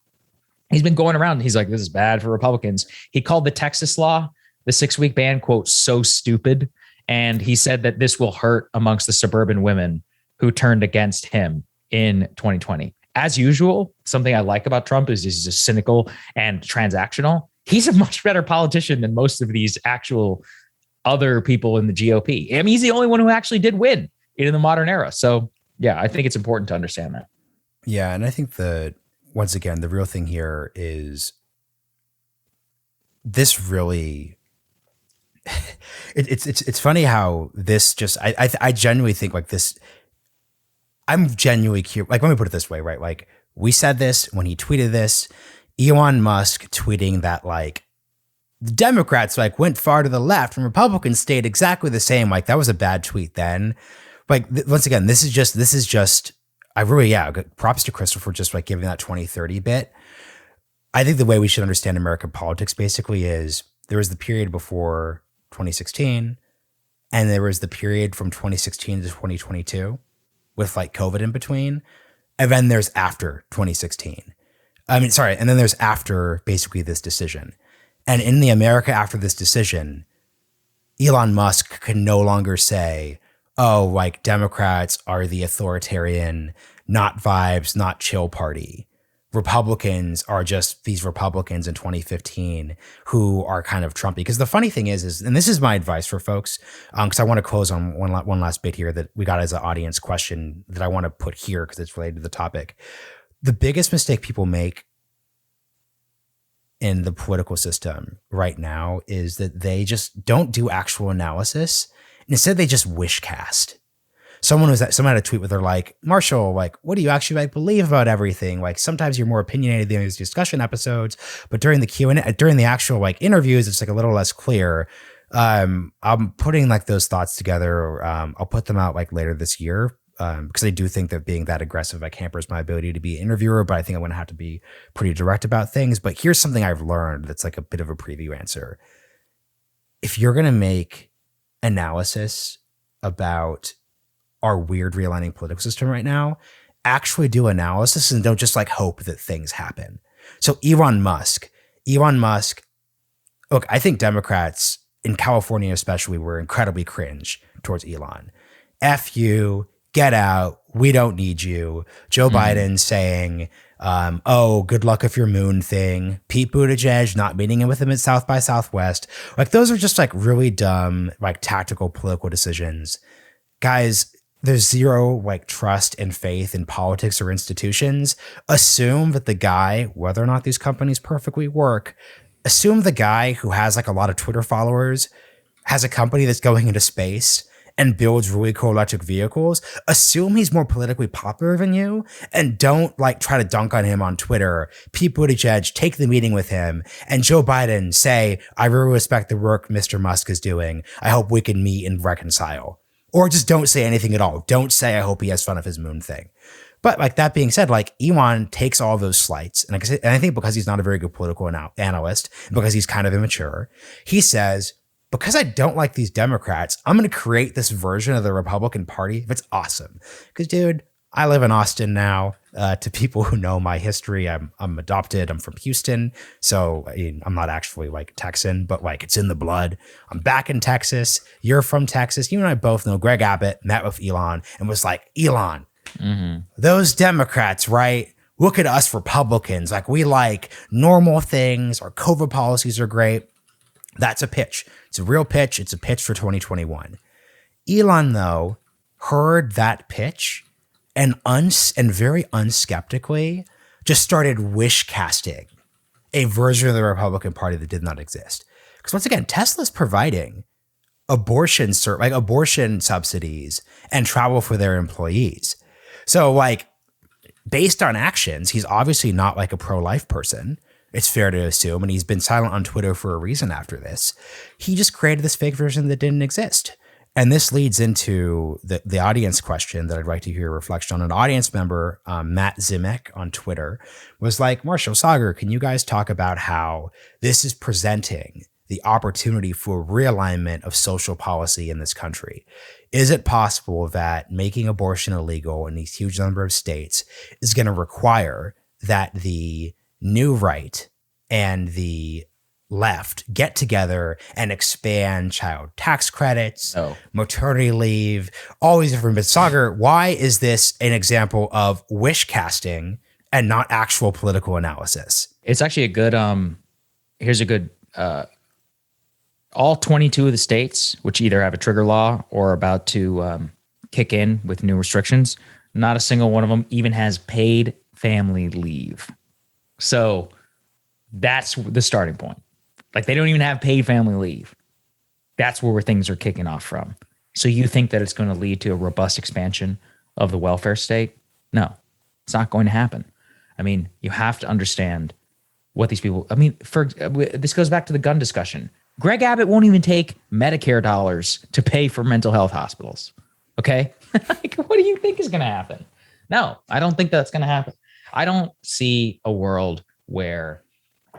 He's been going around. He's like, this is bad for Republicans. He called the Texas law, the 6-week ban, quote, so stupid. And he said that this will hurt amongst the suburban women who turned against him in 2020. As usual, something I like about Trump is he's just cynical and transactional. He's a much better politician than most of these actual other people in the GOP. I mean, he's the only one who actually did win in the modern era. So yeah, I think it's important to understand that. Yeah. And I think once again, the real thing here is this really, it's funny how this just, I genuinely think like this, I'm genuinely curious. Like, let me put it this way, right? Like, we said this when he tweeted this, Elon Musk tweeting that like the Democrats like went far to the left and Republicans stayed exactly the same. Like, that was a bad tweet then. Like, once again, this is just, I really, yeah, props to Christopher for just like giving that 2030 bit. I think the way we should understand American politics basically is there was the period before 2016 and there was the period from 2016 to 2022 with like COVID in between. And then there's after 2016. And then there's after basically this decision. And in the America after this decision, Elon Musk can no longer say, oh, like Democrats are the authoritarian, not vibes, not chill party. Republicans are just these Republicans in 2015 who are kind of Trumpy. Because the funny thing is, and this is my advice for folks, because I want to close on one last bit here that we got as an audience question that I want to put here because it's related to the topic. The biggest mistake people make in the political system right now is that they just don't do actual analysis. Instead, they just wish cast. Someone had a tweet where they're like, Marshall, like, what do you actually like believe about everything? Like, sometimes you're more opinionated than these discussion episodes, but during the Q&A, during the actual like interviews, it's like a little less clear. I'm putting like those thoughts together. I'll put them out like later this year because I do think that being that aggressive like hampers my ability to be an interviewer, but I think I'm going to have to be pretty direct about things. But here's something I've learned that's like a bit of a preview answer. If you're going to make analysis about our weird realigning political system right now, actually do analysis and don't just like hope that things happen. So Elon Musk, look, I think Democrats in California especially were incredibly cringe towards Elon. F you, get out, we don't need you. Joe Biden saying, oh, good luck with your moon thing. Pete Buttigieg not meeting with him at South by Southwest. Like, those are just like really dumb, like tactical political decisions. Guys, there's zero like trust and faith in politics or institutions. Assume that the guy, whether or not these companies perfectly work, assume the guy who has like a lot of Twitter followers has a company that's going into space and builds really cool electric vehicles. Assume he's more politically popular than you and don't like try to dunk on him on Twitter. Pete Buttigieg, take the meeting with him, and Joe Biden say, I really respect the work Mr. Musk is doing. I hope we can meet and reconcile. Or just don't say anything at all. Don't say, I hope he has fun of his moon thing. But like that being said, like Elon takes all those slights. And I think because he's not a very good political analyst, because he's kind of immature, he says, because I don't like these Democrats, I'm going to create this version of the Republican Party that's awesome. Because, dude, I live in Austin now. To people who know my history, I'm adopted. I'm from Houston. So I'm not actually like Texan, but like it's in the blood. I'm back in Texas. You're from Texas. You and I both know Greg Abbott met with Elon and was like, Elon, those Democrats, right? Look at us Republicans. Like, we like normal things. Our COVID policies are great. That's a pitch. It's a real pitch. It's a pitch for 2021. Elon, though, heard that pitch and very unskeptically just started wish casting a version of the Republican Party that did not exist. Because once again, Tesla's providing abortion subsidies and travel for their employees. So like, based on actions, he's obviously not like a pro-life person. It's fair to assume, and he's been silent on Twitter for a reason after this. He just created this fake version that didn't exist. And this leads into the audience question that I'd like to hear a reflection on. An audience member, Matt Zimek on Twitter, was like, Marshall, Saagar, can you guys talk about how this is presenting the opportunity for realignment of social policy in this country? Is it possible that making abortion illegal in these huge number of states is going to require that the new right and the left get together and expand child tax credits, No. maternity leave, all these different bits. Saagar, why is this an example of wish casting and not actual political analysis? It's actually a good, here's a good, all 22 of the states, which either have a trigger law or are about to kick in with new restrictions, not a single one of them even has paid family leave. So that's the starting point. Like, they don't even have paid family leave. That's where things are kicking off from. So you think that it's going to lead to a robust expansion of the welfare state? No, it's not going to happen. I mean, you have to understand what these people, I mean, this goes back to the gun discussion. Greg Abbott won't even take Medicare dollars to pay for mental health hospitals. Okay. Like, what do you think is going to happen? No, I don't think that's going to happen. I don't see a world where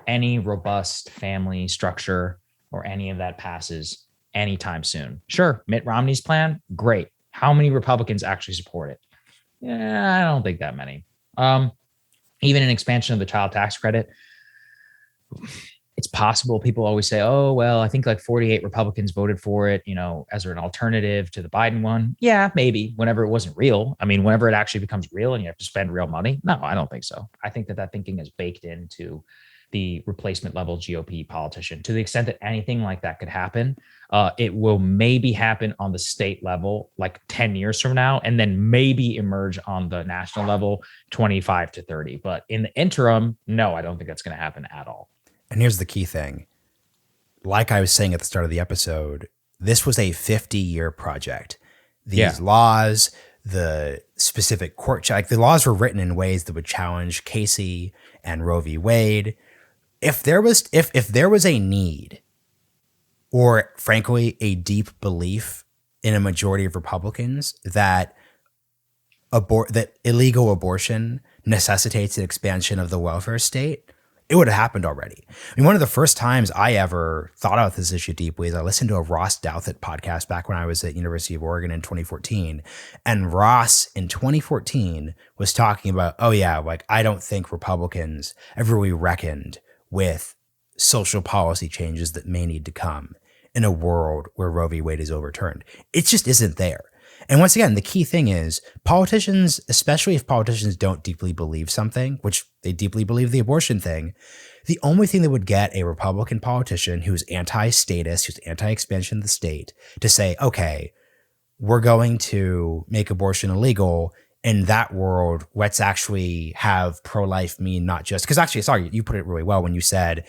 any robust family structure or any of that passes anytime soon. Sure, Mitt Romney's plan, great. How many Republicans actually support it? Yeah, I don't think that many. Even an expansion of the child tax credit, it's possible. People always say, oh, well, I think like 48 Republicans voted for it, as an alternative to the Biden one. Yeah, maybe, whenever it wasn't real. I mean, whenever it actually becomes real and you have to spend real money. No, I don't think so. I think that thinking is baked into the replacement level GOP politician. To the extent that anything like that could happen, it will maybe happen on the state level like 10 years from now, and then maybe emerge on the national level 25 to 30. But in the interim, no, I don't think that's going to happen at all. And here's the key thing. Like I was saying at the start of the episode, this was a 50-year project. These laws, the specific court, like the laws were written in ways that would challenge Casey and Roe v. Wade. If there was a need, or frankly, a deep belief in a majority of Republicans that illegal abortion necessitates an expansion of the welfare state, it would have happened already. I mean, one of the first times I ever thought about this issue deeply is I listened to a Ross Douthat podcast back when I was at University of Oregon in 2014. And Ross in 2014 was talking about, oh yeah, like I don't think Republicans ever really reckoned with social policy changes that may need to come in a world where Roe v. Wade is overturned. It just isn't there. And once again, the key thing is politicians, especially if politicians don't deeply believe something, which they deeply believe the abortion thing, the only thing that would get a Republican politician who's anti-status, who's anti-expansion of the state to say, okay, we're going to make abortion illegal. In that world, let's actually have pro-life mean not just, because actually, sorry, you put it really well when you said,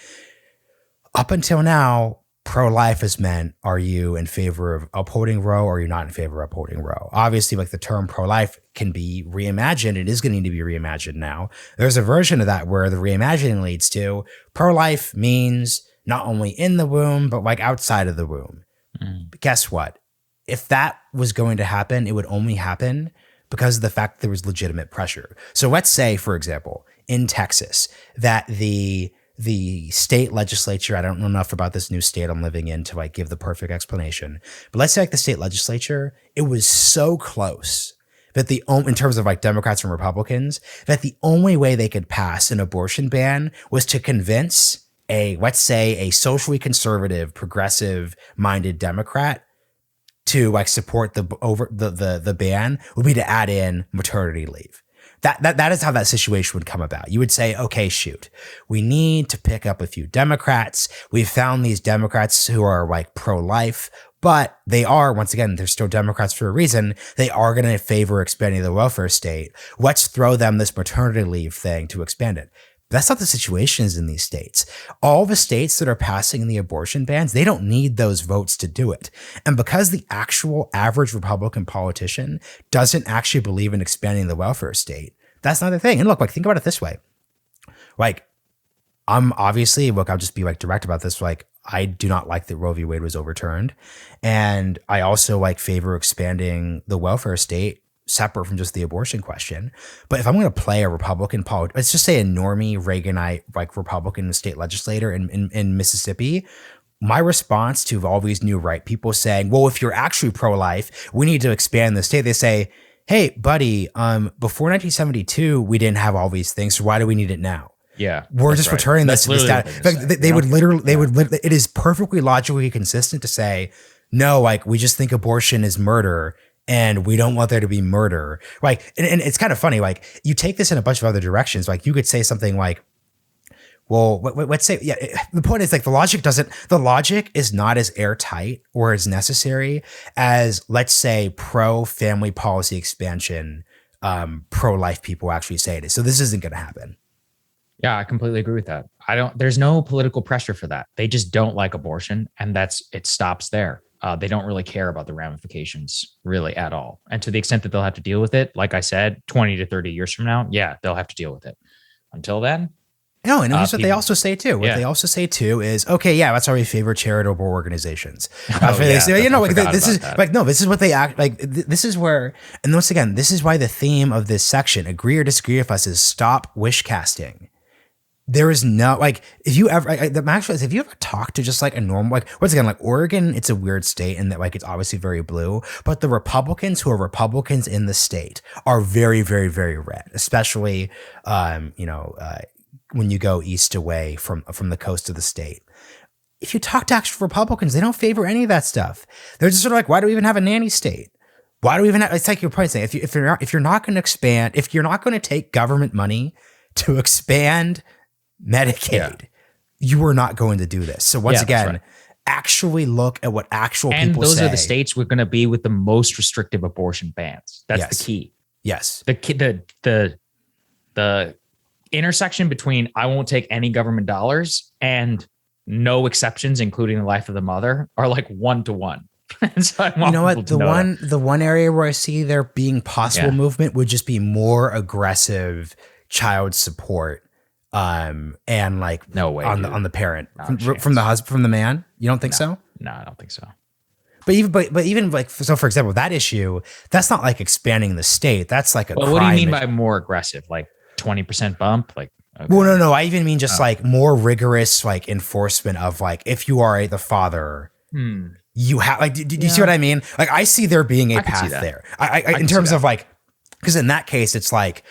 up until now, pro-life has meant, are you in favor of upholding Roe or are you not in favor of upholding Roe? Obviously, like the term pro-life can be reimagined. It is going to need to be reimagined now. There's a version of that where the reimagining leads to pro-life means not only in the womb, but like outside of the womb. But guess what? If that was going to happen, it would only happen because of the fact that there was legitimate pressure. So let's say, for example, in Texas, that the state legislature, I don't know enough about this new state I'm living in to like give the perfect explanation, but let's say like the state legislature, it was so close that in terms of like Democrats and Republicans, that the only way they could pass an abortion ban was to convince let's say a socially conservative, progressive minded Democrat to like support the ban would be to add in maternity leave. That is how that situation would come about. You would say, okay, shoot, we need to pick up a few Democrats. We've found these Democrats who are like pro-life, but they are, once again, they're still Democrats for a reason. They are going to favor expanding the welfare state. Let's throw them this maternity leave thing to expand it. That's not the situations in these states. All the states that are passing the abortion bans, they don't need those votes to do it. And because the actual average Republican politician doesn't actually believe in expanding the welfare state, that's not a thing. And look, like, think about it this way. Like, I'm obviously, look, I'll just be like direct about this. Like, I do not like that Roe v. Wade was overturned. And I also like favor expanding the welfare state separate from just the abortion question. But if I'm going to play a Republican let's just say a normie Reaganite, like Republican state legislator in Mississippi, my response to all these new right people saying, well, if you're actually pro-life, we need to expand the state. They say, hey, buddy, before 1972, we didn't have all these things. So why do we need it now? Yeah, We're just right. returning this That's to the literally stat. what In they're fact, saying, they you would know? literally, it is perfectly logically consistent to say, no, like we just think abortion is murder and we don't want there to be murder. Like, and it's kind of funny. Like you take this in a bunch of other directions. Like you could say something like, well, let's say, yeah, the point is like the logic is not as airtight or as necessary as, let's say, pro family policy expansion, pro-life people actually say it is. So this isn't going to happen. Yeah, I completely agree with that. There's no political pressure for that. They just don't like abortion, and it stops there. They don't really care about the ramifications really at all. And to the extent that they'll have to deal with it, like I said, 20 to 30 years from now, yeah, they'll have to deal with it. Until then, no, and here's what they also say too. What Yeah. they also say too is, okay, yeah, that's how we favor charitable organizations. That's Oh, they yeah, say, you know, I like forgot this is about that. like, no, this is what they act like. This is where, and once again, this is why the theme of this section, agree or disagree with us, is stop wish casting. There is no, like, if you ever, the actual is, if you ever talk to just like a normal, like, once again, like Oregon, it's a weird state in that like it's obviously very blue, but the Republicans who are Republicans in the state are very, very, very red, especially, when you go east away from the coast of the state. If you talk to actual Republicans, they don't favor any of that stuff. They're just sort of like, why do we even have a nanny state? Why do we even have, it's like your point saying, if you're not going to expand, if you're not going to take government money to expand Medicaid, you are not going to do this. So once again, actually look at what actual people say. And those are the states we're going to be with the most restrictive abortion bans. That's the key. Yes. The intersection between I won't take any government dollars and no exceptions, including the life of the mother, are like 1-to-1. And so I want you know what? that. The one area where I see there being possible movement would just be more aggressive child support. And like no way on the parent from the husband, from the man. You don't think so? No, I don't think so. But even like, so for example, that issue, that's not like expanding the state. That's like a crime. What do you mean by more aggressive? Like 20% bump? Like, okay. Well, no. I even mean just like more rigorous, like enforcement of like, if you are the father, you have like, do you see what I mean? Like I see there being a path there. I in terms of like, because in that case, it's like,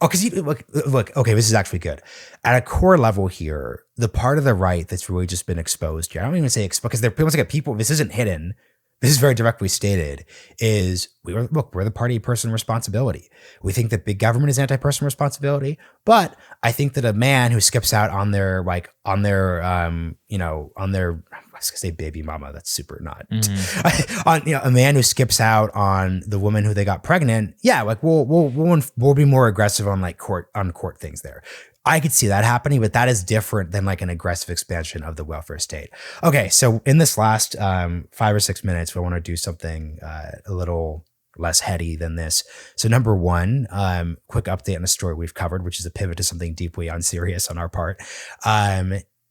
oh, because you look, okay, this is actually good. At a core level here, the part of the right that's really just been exposed here, I don't even say exposed, because once again, people, this isn't hidden. This is very directly stated, is we're the party of personal responsibility. We think that big government is anti-personal responsibility, but I think that a man who skips out on their, I was gonna say baby mama, that's super not. A man who skips out on the woman who they got pregnant, we'll be more aggressive on like court things there. I could see that happening, but that is different than like an aggressive expansion of the welfare state. Okay, so in this last 5 or 6 minutes, we want to do something a little less heady than this. So number one, quick update on a story we've covered, which is a pivot to something deeply unserious on our part.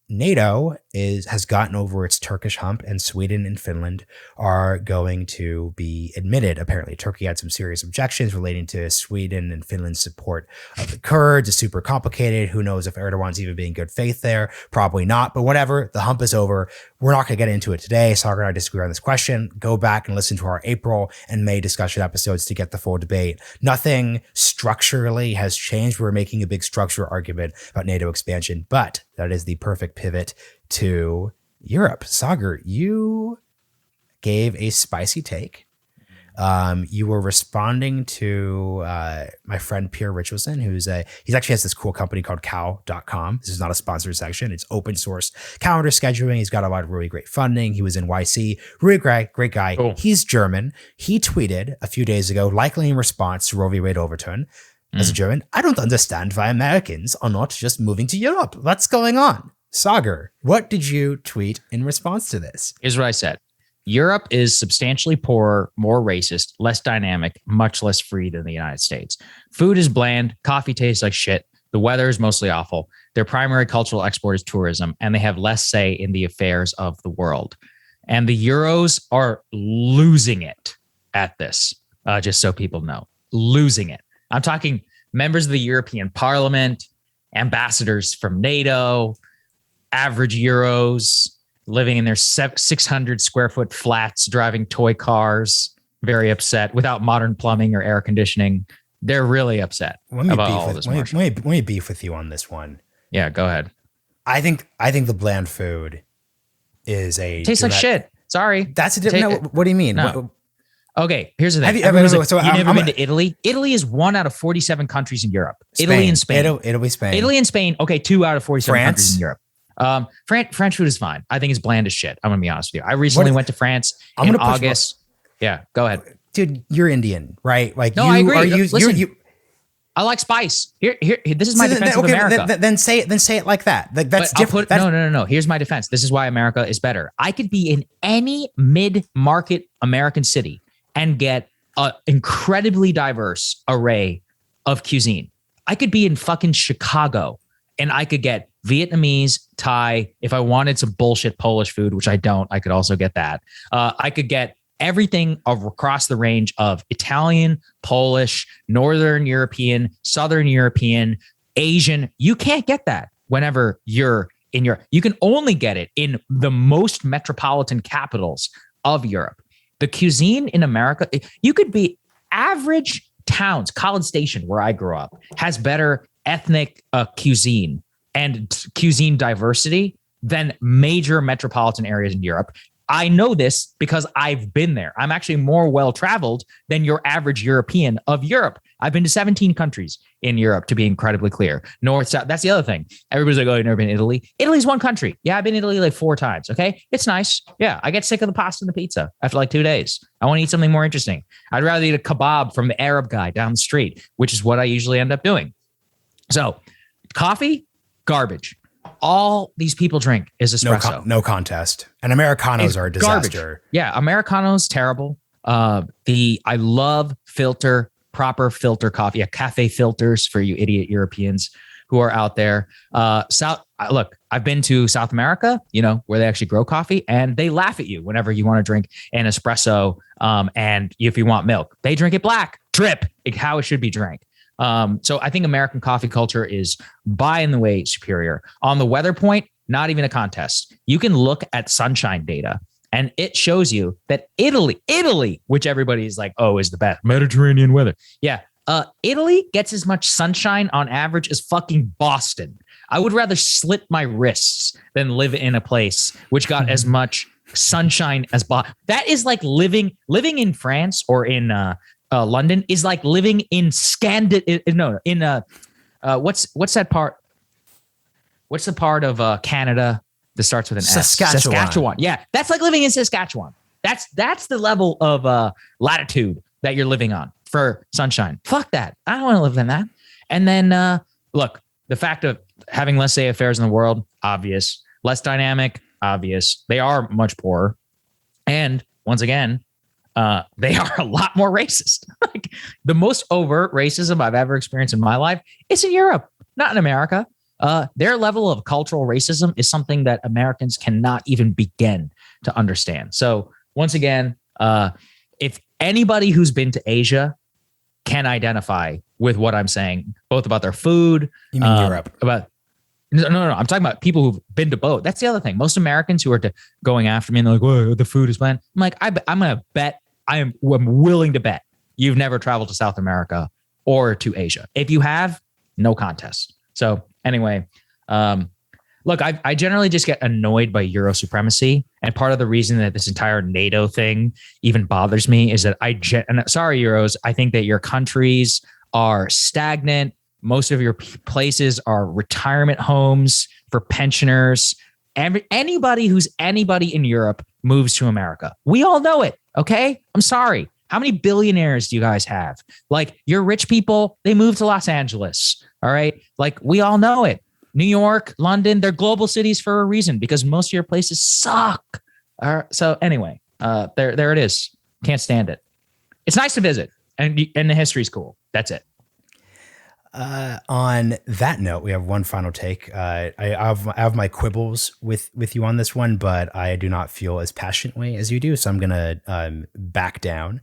NATO has gotten over its Turkish hump, and Sweden and Finland are going to be admitted. Apparently, Turkey had some serious objections relating to Sweden and Finland's support of the Kurds. It's super complicated. Who knows if Erdogan's even being good faith there? Probably not, but whatever. The hump is over. We're not going to get into it today. Saagar and I disagree on this question. Go back and listen to our April and May discussion episodes to get the full debate. Nothing structurally has changed. We're making a big structural argument about NATO expansion, but that is the perfect pivot to Europe. Saagar, you gave a spicy take. You were responding to my friend Pierre Richardson, he actually has this cool company called cow.com. This is not a sponsored section. It's open source calendar scheduling. He's got a lot of really great funding. He was in YC. Really great guy. Cool. He's German. He tweeted a few days ago, likely in response to Roe v. Wade overturn. As a German, I don't understand why Americans are not just moving to Europe. What's going on? Saagar, what did you tweet in response to this? Here's what I said. Europe is substantially poorer, more racist, less dynamic, much less free than the United States. Food is bland. Coffee tastes like shit. The weather is mostly awful. Their primary cultural export is tourism, and they have less say in the affairs of the world. And the Euros are losing it at this, just so people know. Losing it. I'm talking members of the European Parliament, ambassadors from NATO, average Euros, living in their 600 square foot flats, driving toy cars, very upset, without modern plumbing or air conditioning. They're really upset about all this. Let me beef with you on this one. Yeah, go ahead. I think the bland food is a Tastes like shit. Sorry. That's a different. No, what do you mean? No. Okay, here's the thing. Have you, Everyone's like, so you I'm- never I'm- been to Italy? Italy is 1 out of 47 countries in Europe. Spain. Italy and Spain. Italy, Spain. Italy and Spain. Okay, 2 out of 47 France? countries in Europe. French food is fine. I think it's bland as shit. I'm gonna be honest with you. I recently went to France in August. Yeah, go ahead. Dude, you're Indian, right? Like, no, I agree. Listen, I like spice. Here. This is my defense of America. Then say it like that. That's different. No. Here's my defense. This is why America is better. I could be in any mid-market American city and get an incredibly diverse array of cuisine. I could be in fucking Chicago and I could get Vietnamese, Thai. If I wanted some bullshit Polish food, which I don't, I could also get that. I could get everything across the range of Italian, Polish, Northern European, Southern European, Asian. You can't get that whenever you're in Europe. You can only get it in the most metropolitan capitals of Europe. The cuisine in America, you could be average towns. College Station, where I grew up, has better ethnic cuisine and cuisine diversity than major metropolitan areas in Europe. I know this because I've been there. I'm actually more well-traveled than your average European of Europe. I've been to 17 countries in Europe, to be incredibly clear. North, south. That's the other thing. Everybody's like, oh, you've never been to Italy? Italy's one country. Yeah, I've been to Italy like 4 times. Okay. It's nice. Yeah. I get sick of the pasta and the pizza after like 2 days. I want to eat something more interesting. I'd rather eat a kebab from the Arab guy down the street, which is what I usually end up doing. So coffee, garbage. All these people drink is espresso. No contest. And Americanos are a disaster. Garbage. Yeah, Americanos terrible. I love proper filter coffee. Yeah, cafe filters for you idiot Europeans who are out there. Look, I've been to South America, where they actually grow coffee, and they laugh at you whenever you want to drink an espresso. And if you want milk, they drink it black, drip, how it should be drank. So I think American coffee culture is by and the way superior. On the weather point, not even a contest. You can look at sunshine data and it shows you that Italy, which everybody is like, oh, is the best Mediterranean weather. Yeah. Italy gets as much sunshine on average as fucking Boston. I would rather slit my wrists than live in a place which got as much sunshine as Boston. That is like living in France or in, London is like living in what's that part? What's the part of Canada that starts with an S? Saskatchewan. Yeah, that's like living in Saskatchewan. That's the level of latitude that you're living on for sunshine. Fuck that. I don't want to live in that. And then look, the fact of having less say affairs in the world, obvious. Less dynamic, obvious. They are much poorer, and once again, they are a lot more racist. Like the most overt racism I've ever experienced in my life is in Europe, not in America. Their level of cultural racism is something that Americans cannot even begin to understand. So once again, if anybody who's been to Asia can identify with what I'm saying, both about their food, you mean Europe? No. I'm talking about people who've been to both. That's the other thing. Most Americans who are going after me and they're like, "Whoa, the food is bland." I'm like, I'm gonna bet. I'm willing to bet you've never traveled to South America or to Asia. If you have, no contest. So anyway, look, I generally just get annoyed by Euro supremacy, and part of the reason that this entire NATO thing even bothers me is that sorry, Euros, I think that your countries are stagnant. Most of your places are retirement homes for pensioners. Anybody who's anybody in Europe moves to America. We all know it. Okay. I'm sorry. How many billionaires do you guys have? Like your rich people, they move to Los Angeles. All right. Like we all know it. New York, London, they're global cities for a reason because most of your places suck. So anyway, there it is. Can't stand it. It's nice to visit and the history's cool. That's it. On that note, we have one final take. I have my quibbles with you on this one, but I do not feel as passionately as you do. So I'm going to back down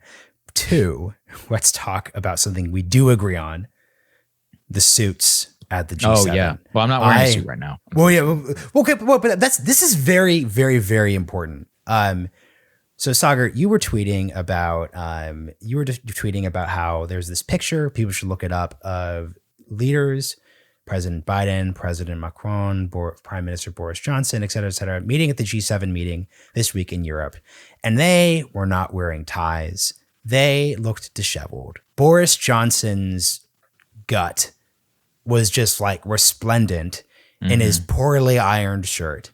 to let's talk about something we do agree on. The suits at the G7. Oh yeah. Well, I'm not wearing a suit right now. Well, yeah. Okay. Well, but this is very, very, very important. So Saagar, you were tweeting about how there's this picture, people should look it up, of leaders, President Biden, President Macron, Prime Minister Boris Johnson, et cetera, meeting at the G7 meeting this week in Europe. And they were not wearing ties. They looked disheveled. Boris Johnson's gut was just like resplendent in his poorly ironed shirt.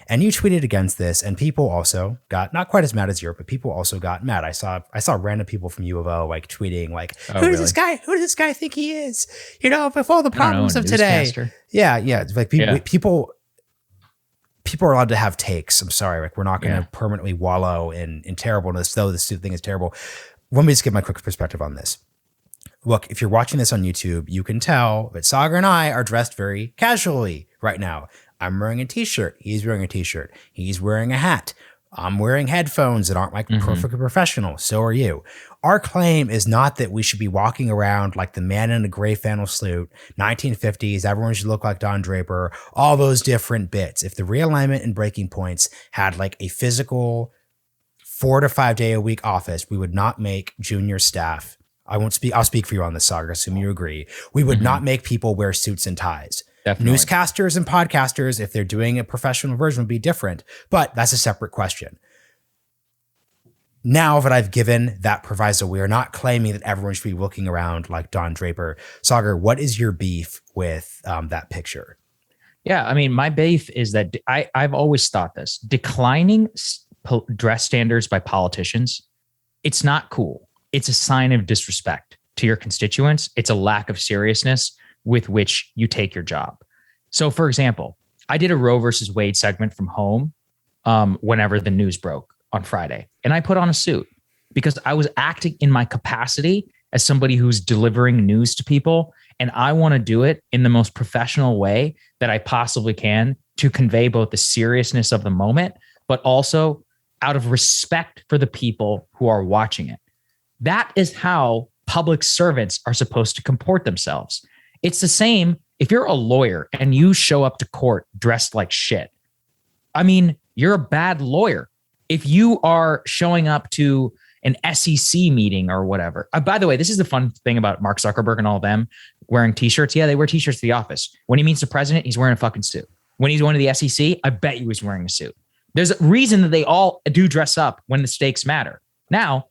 And you tweeted against this, and people also got not quite as mad as Europe, but people also got mad. I saw random people from U of O like tweeting like, "Who does this guy? Who does this guy think he is? You know, with all the problems of today." Yeah. It's like people are allowed to have takes. I'm sorry, like we're not going to permanently wallow in terribleness, though this thing is terrible. Let me just give my quick perspective on this. Look, if you're watching this on YouTube, you can tell that Saagar and I are dressed very casually right now. I'm wearing a t-shirt. He's wearing a t-shirt. He's wearing a hat. I'm wearing headphones that aren't like perfectly professional. So are you. Our claim is not that we should be walking around like the man in a gray flannel suit, 1950s, everyone should look like Don Draper, all those different bits. If the realignment and breaking points had like a physical 4 to 5 day a week office, we would not make junior staff. I'll speak for you on this, Saagar, assume you agree. We would not make people wear suits and ties. Definitely. Newscasters and podcasters, if they're doing a professional version, would be different, but that's a separate question. Now that I've given that proviso, we are not claiming that everyone should be looking around like Don Draper. Saagar, what is your beef with that picture? Yeah, I mean, my beef is that I've always thought this. Declining dress standards by politicians, it's not cool. It's a sign of disrespect to your constituents. It's a lack of seriousness with which you take your job. So for example, I did a Roe versus Wade segment from home whenever the news broke on Friday. And I put on a suit because I was acting in my capacity as somebody who's delivering news to people. And I want to do it in the most professional way that I possibly can to convey both the seriousness of the moment, but also out of respect for the people who are watching it. That is how public servants are supposed to comport themselves. It's the same if you're a lawyer and you show up to court dressed like shit. I mean, you're a bad lawyer. If you are showing up to an SEC meeting or whatever. By the way, this is the fun thing about Mark Zuckerberg and all of them wearing t-shirts. Yeah, they wear t-shirts to the office. When he meets the president, he's wearing a fucking suit. When he's going to the SEC, I bet you he's wearing a suit. There's a reason that they all do dress up when the stakes matter. Now,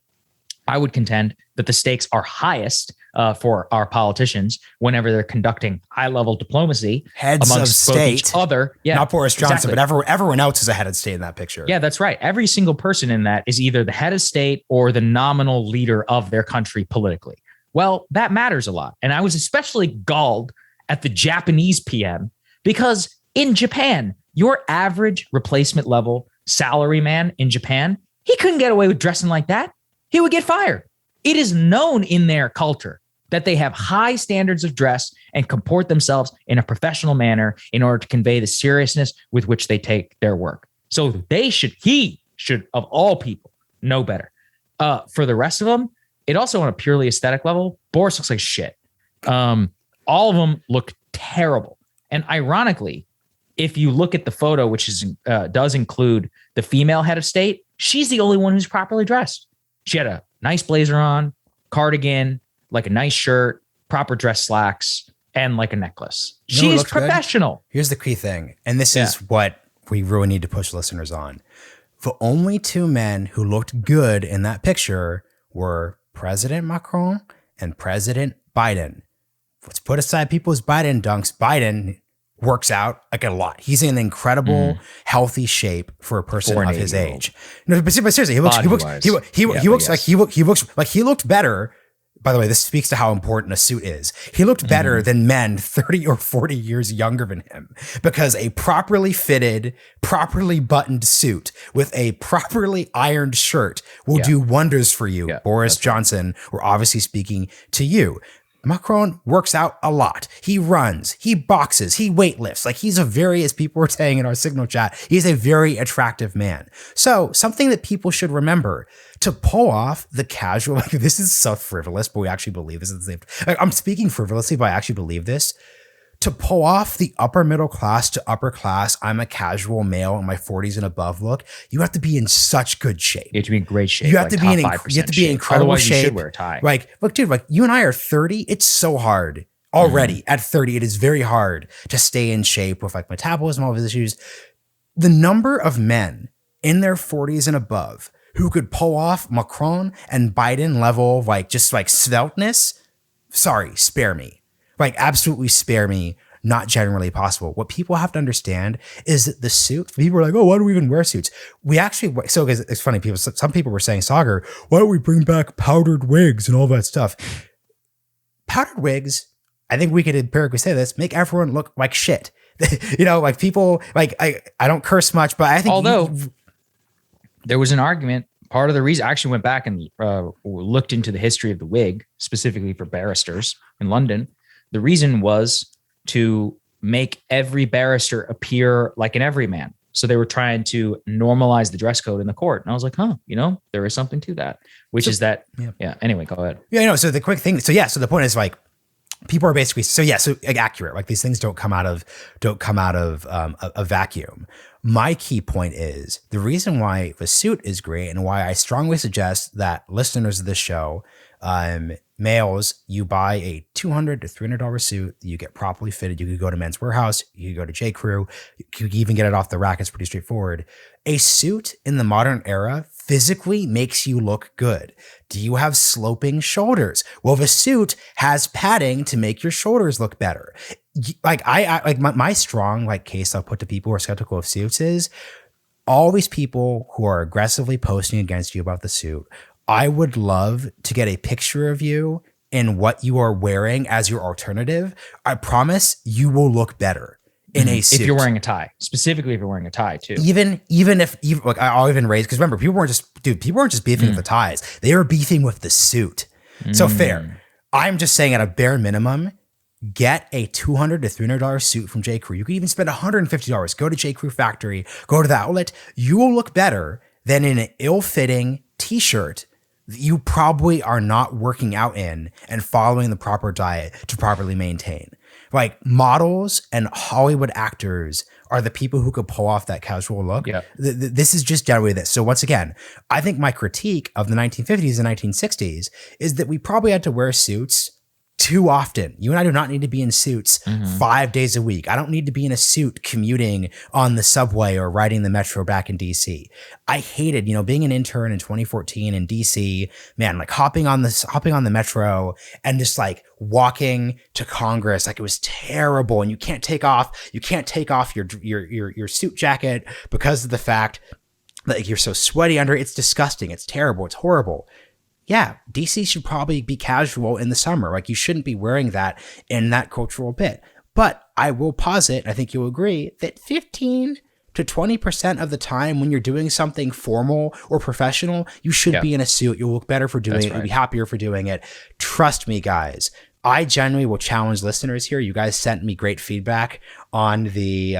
I would contend that the stakes are highest for our politicians whenever they're conducting high-level diplomacy heads amongst of state, each other. Yeah, not Boris Johnson, exactly. But everyone else is a head of state in that picture. Yeah, that's right. Every single person in that is either the head of state or the nominal leader of their country politically. Well, that matters a lot. And I was especially galled at the Japanese PM because in Japan, your average replacement level salary man in Japan, he couldn't get away with dressing like that. He would get fired. It is known in their culture that they have high standards of dress and comport themselves in a professional manner in order to convey the seriousness with which they take their work. So he should, of all people, know better. For the rest of them, it also on a purely aesthetic level, Boris looks like shit. All of them look terrible. And ironically, if you look at the photo, which does include the female head of state, she's the only one who's properly dressed. She had a nice blazer on, cardigan, like a nice shirt, proper dress slacks, and like a necklace. She's professional. Good? Here's the key thing, and this is what we really need to push listeners on. The only two men who looked good in that picture were President Macron and President Biden. Let's put aside people's Biden dunks. Biden works out like a lot. He's in incredible, healthy shape for a person of his age. No, but seriously, he looked better. By the way, this speaks to how important a suit is. He looked better than men 30 or 40 years younger than him because a properly fitted, properly buttoned suit with a properly ironed shirt will do wonders for you. Yeah, Boris Johnson, we're obviously speaking to you. Macron works out a lot. He runs, he boxes, he weightlifts. Like he's a very, as people were saying in our Signal chat, he's a very attractive man. So something that people should remember to pull off the casual, like this is so frivolous, but we actually believe this is the same. Like, I'm speaking frivolously, but I actually believe this. To pull off the upper middle class to upper class, I'm a casual male in my 40s and above look, you have to be in such good shape. You have to be in great shape. You have to be in incredible Otherwise, shape. You should wear a tie. Like, look, dude, like you and I are 30. It's so hard Already at 30, it is very hard to stay in shape with like metabolism, all these issues. The number of men in their 40s and above who could pull off Macron and Biden level, like just like svelteness, sorry, spare me. Like absolutely spare me. Not generally possible. What people have to understand is that the suit, people are like, oh, why do we even wear suits? We actually, so it's funny, some people were saying, Saagar, why don't we bring back powdered wigs and all that stuff? Powdered wigs, I think we could empirically say this, make everyone look like shit. Like people, like I don't curse much, but I think there was an argument. Part of the reason I actually went back and looked into the history of the wig, specifically for barristers in London. The reason was to make every barrister appear like an everyman. So they were trying to normalize the dress code in the court. And I was like, there is something to that, which is that, anyway, go ahead. Yeah, so the quick thing, so the point is like, people are basically, so like accurate, like these things don't come out of a vacuum. My key point is the reason why the suit is great and why I strongly suggest that listeners of this show, males, you buy a $200 to $300 suit, you get properly fitted. You could go to Men's Warehouse, you could go to J. Crew, you could even get it off the rack. It's pretty straightforward. A suit in the modern era physically makes you look good. Do you have sloping shoulders? Well, the suit has padding to make your shoulders look better. Like my strong like case I'll put to people who are skeptical of suits is all these people who are aggressively posting against you about the suit. I would love to get a picture of you in what you are wearing as your alternative. I promise you will look better in a suit. If you're wearing a tie, specifically if you're wearing a tie too. Even if like I'll even raise, because remember, people weren't just beefing with the ties. They were beefing with the suit. So fair. I'm just saying at a bare minimum, get a $200 to $300 suit from J. Crew. You can even spend $150. Go to J. Crew Factory, go to the outlet. You will look better than in an ill-fitting t-shirt that you probably are not working out in and following the proper diet to properly maintain. Like models and Hollywood actors are the people who could pull off that casual look. Yeah. This is just generally this. So once again, I think my critique of the 1950s and 1960s is that we probably had to wear suits too often. You and I do not need to be in suits 5 days a week. I don't need to be in a suit commuting on the subway or riding the metro back in DC. I hated, being an intern in 2014 in DC, man, like hopping on the metro and just like walking to Congress. Like it was terrible. And you can't take off your suit jacket because of the fact that you're so sweaty under it. It's disgusting. It's terrible. It's horrible. Yeah, DC should probably be casual in the summer. Like you shouldn't be wearing that in that cultural bit. But I will posit, and I think you'll agree, that 15 to 20% of the time when you're doing something formal or professional, you should be in a suit. You'll look better for doing it. You'll be happier for doing it. Trust me, guys. I genuinely will challenge listeners here. You guys sent me great feedback on the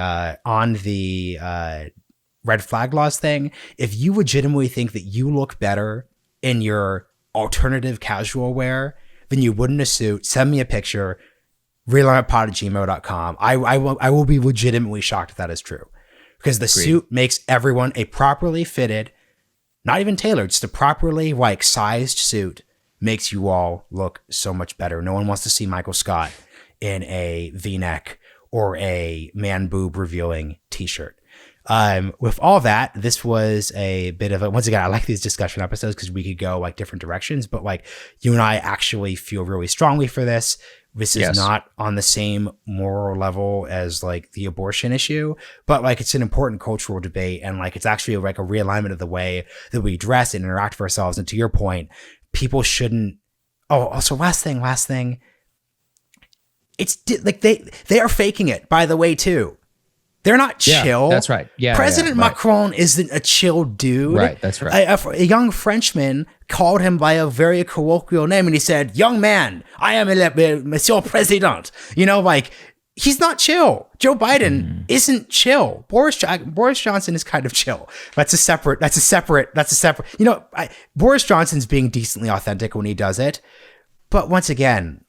red flag laws thing. If you legitimately think that you look better in your alternative casual wear than you would in a suit, send me a picture, realignmentpod@gmail.com. I will be legitimately shocked if that is true, because the suit makes everyone a properly fitted, not even tailored, just a properly like sized suit makes you all look so much better. No one wants to see Michael Scott in a V-neck or a man boob revealing t-shirt. With all that, this was a bit of a, once again, I like these discussion episodes because we could go like different directions, but like you and I actually feel really strongly for this. This is not on the same moral level as like the abortion issue, but like it's an important cultural debate, and like it's actually like a realignment of the way that we dress and interact with ourselves. And to your point, people shouldn't. Oh, also last thing. It's like they are faking it, by the way, too. They're not chill. That's right. Yeah. President Macron isn't a chill dude. Right. That's right. A young Frenchman called him by a very colloquial name, and he said, "Young man, I am Monsieur President." Like he's not chill. Joe Biden isn't chill. Boris Johnson is kind of chill. That's a separate. Boris Johnson's being decently authentic when he does it, but once again,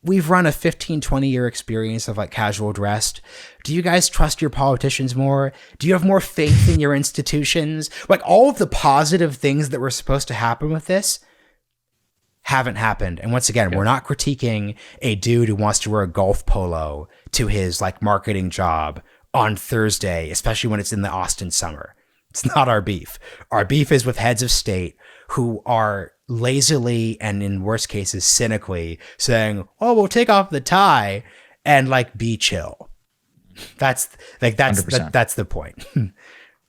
we've run a 15, 20-year experience of like casual dressed. Do you guys trust your politicians more? Do you have more faith in your institutions? Like all of the positive things that were supposed to happen with this, haven't happened. And once again, we're not critiquing a dude who wants to wear a golf polo to his like marketing job on Thursday, especially when it's in the Austin summer. It's not our beef. Our beef is with heads of state who are lazily and in worst cases cynically saying, "Oh, we'll take off the tie and like be chill." That's the point.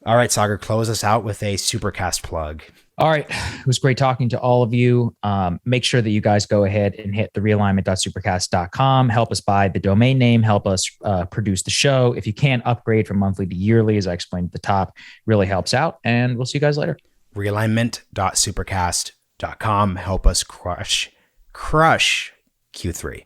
All right, Saagar, close us out with a Supercast plug. All right. It was great talking to all of you. Make sure that you guys go ahead and hit the realignment.supercast.com. Help us buy the domain name. Help us produce the show. If you can upgrade from monthly to yearly, as I explained at the top, really helps out. And we'll see you guys later. Realignment.supercast.com. Help us crush Q3.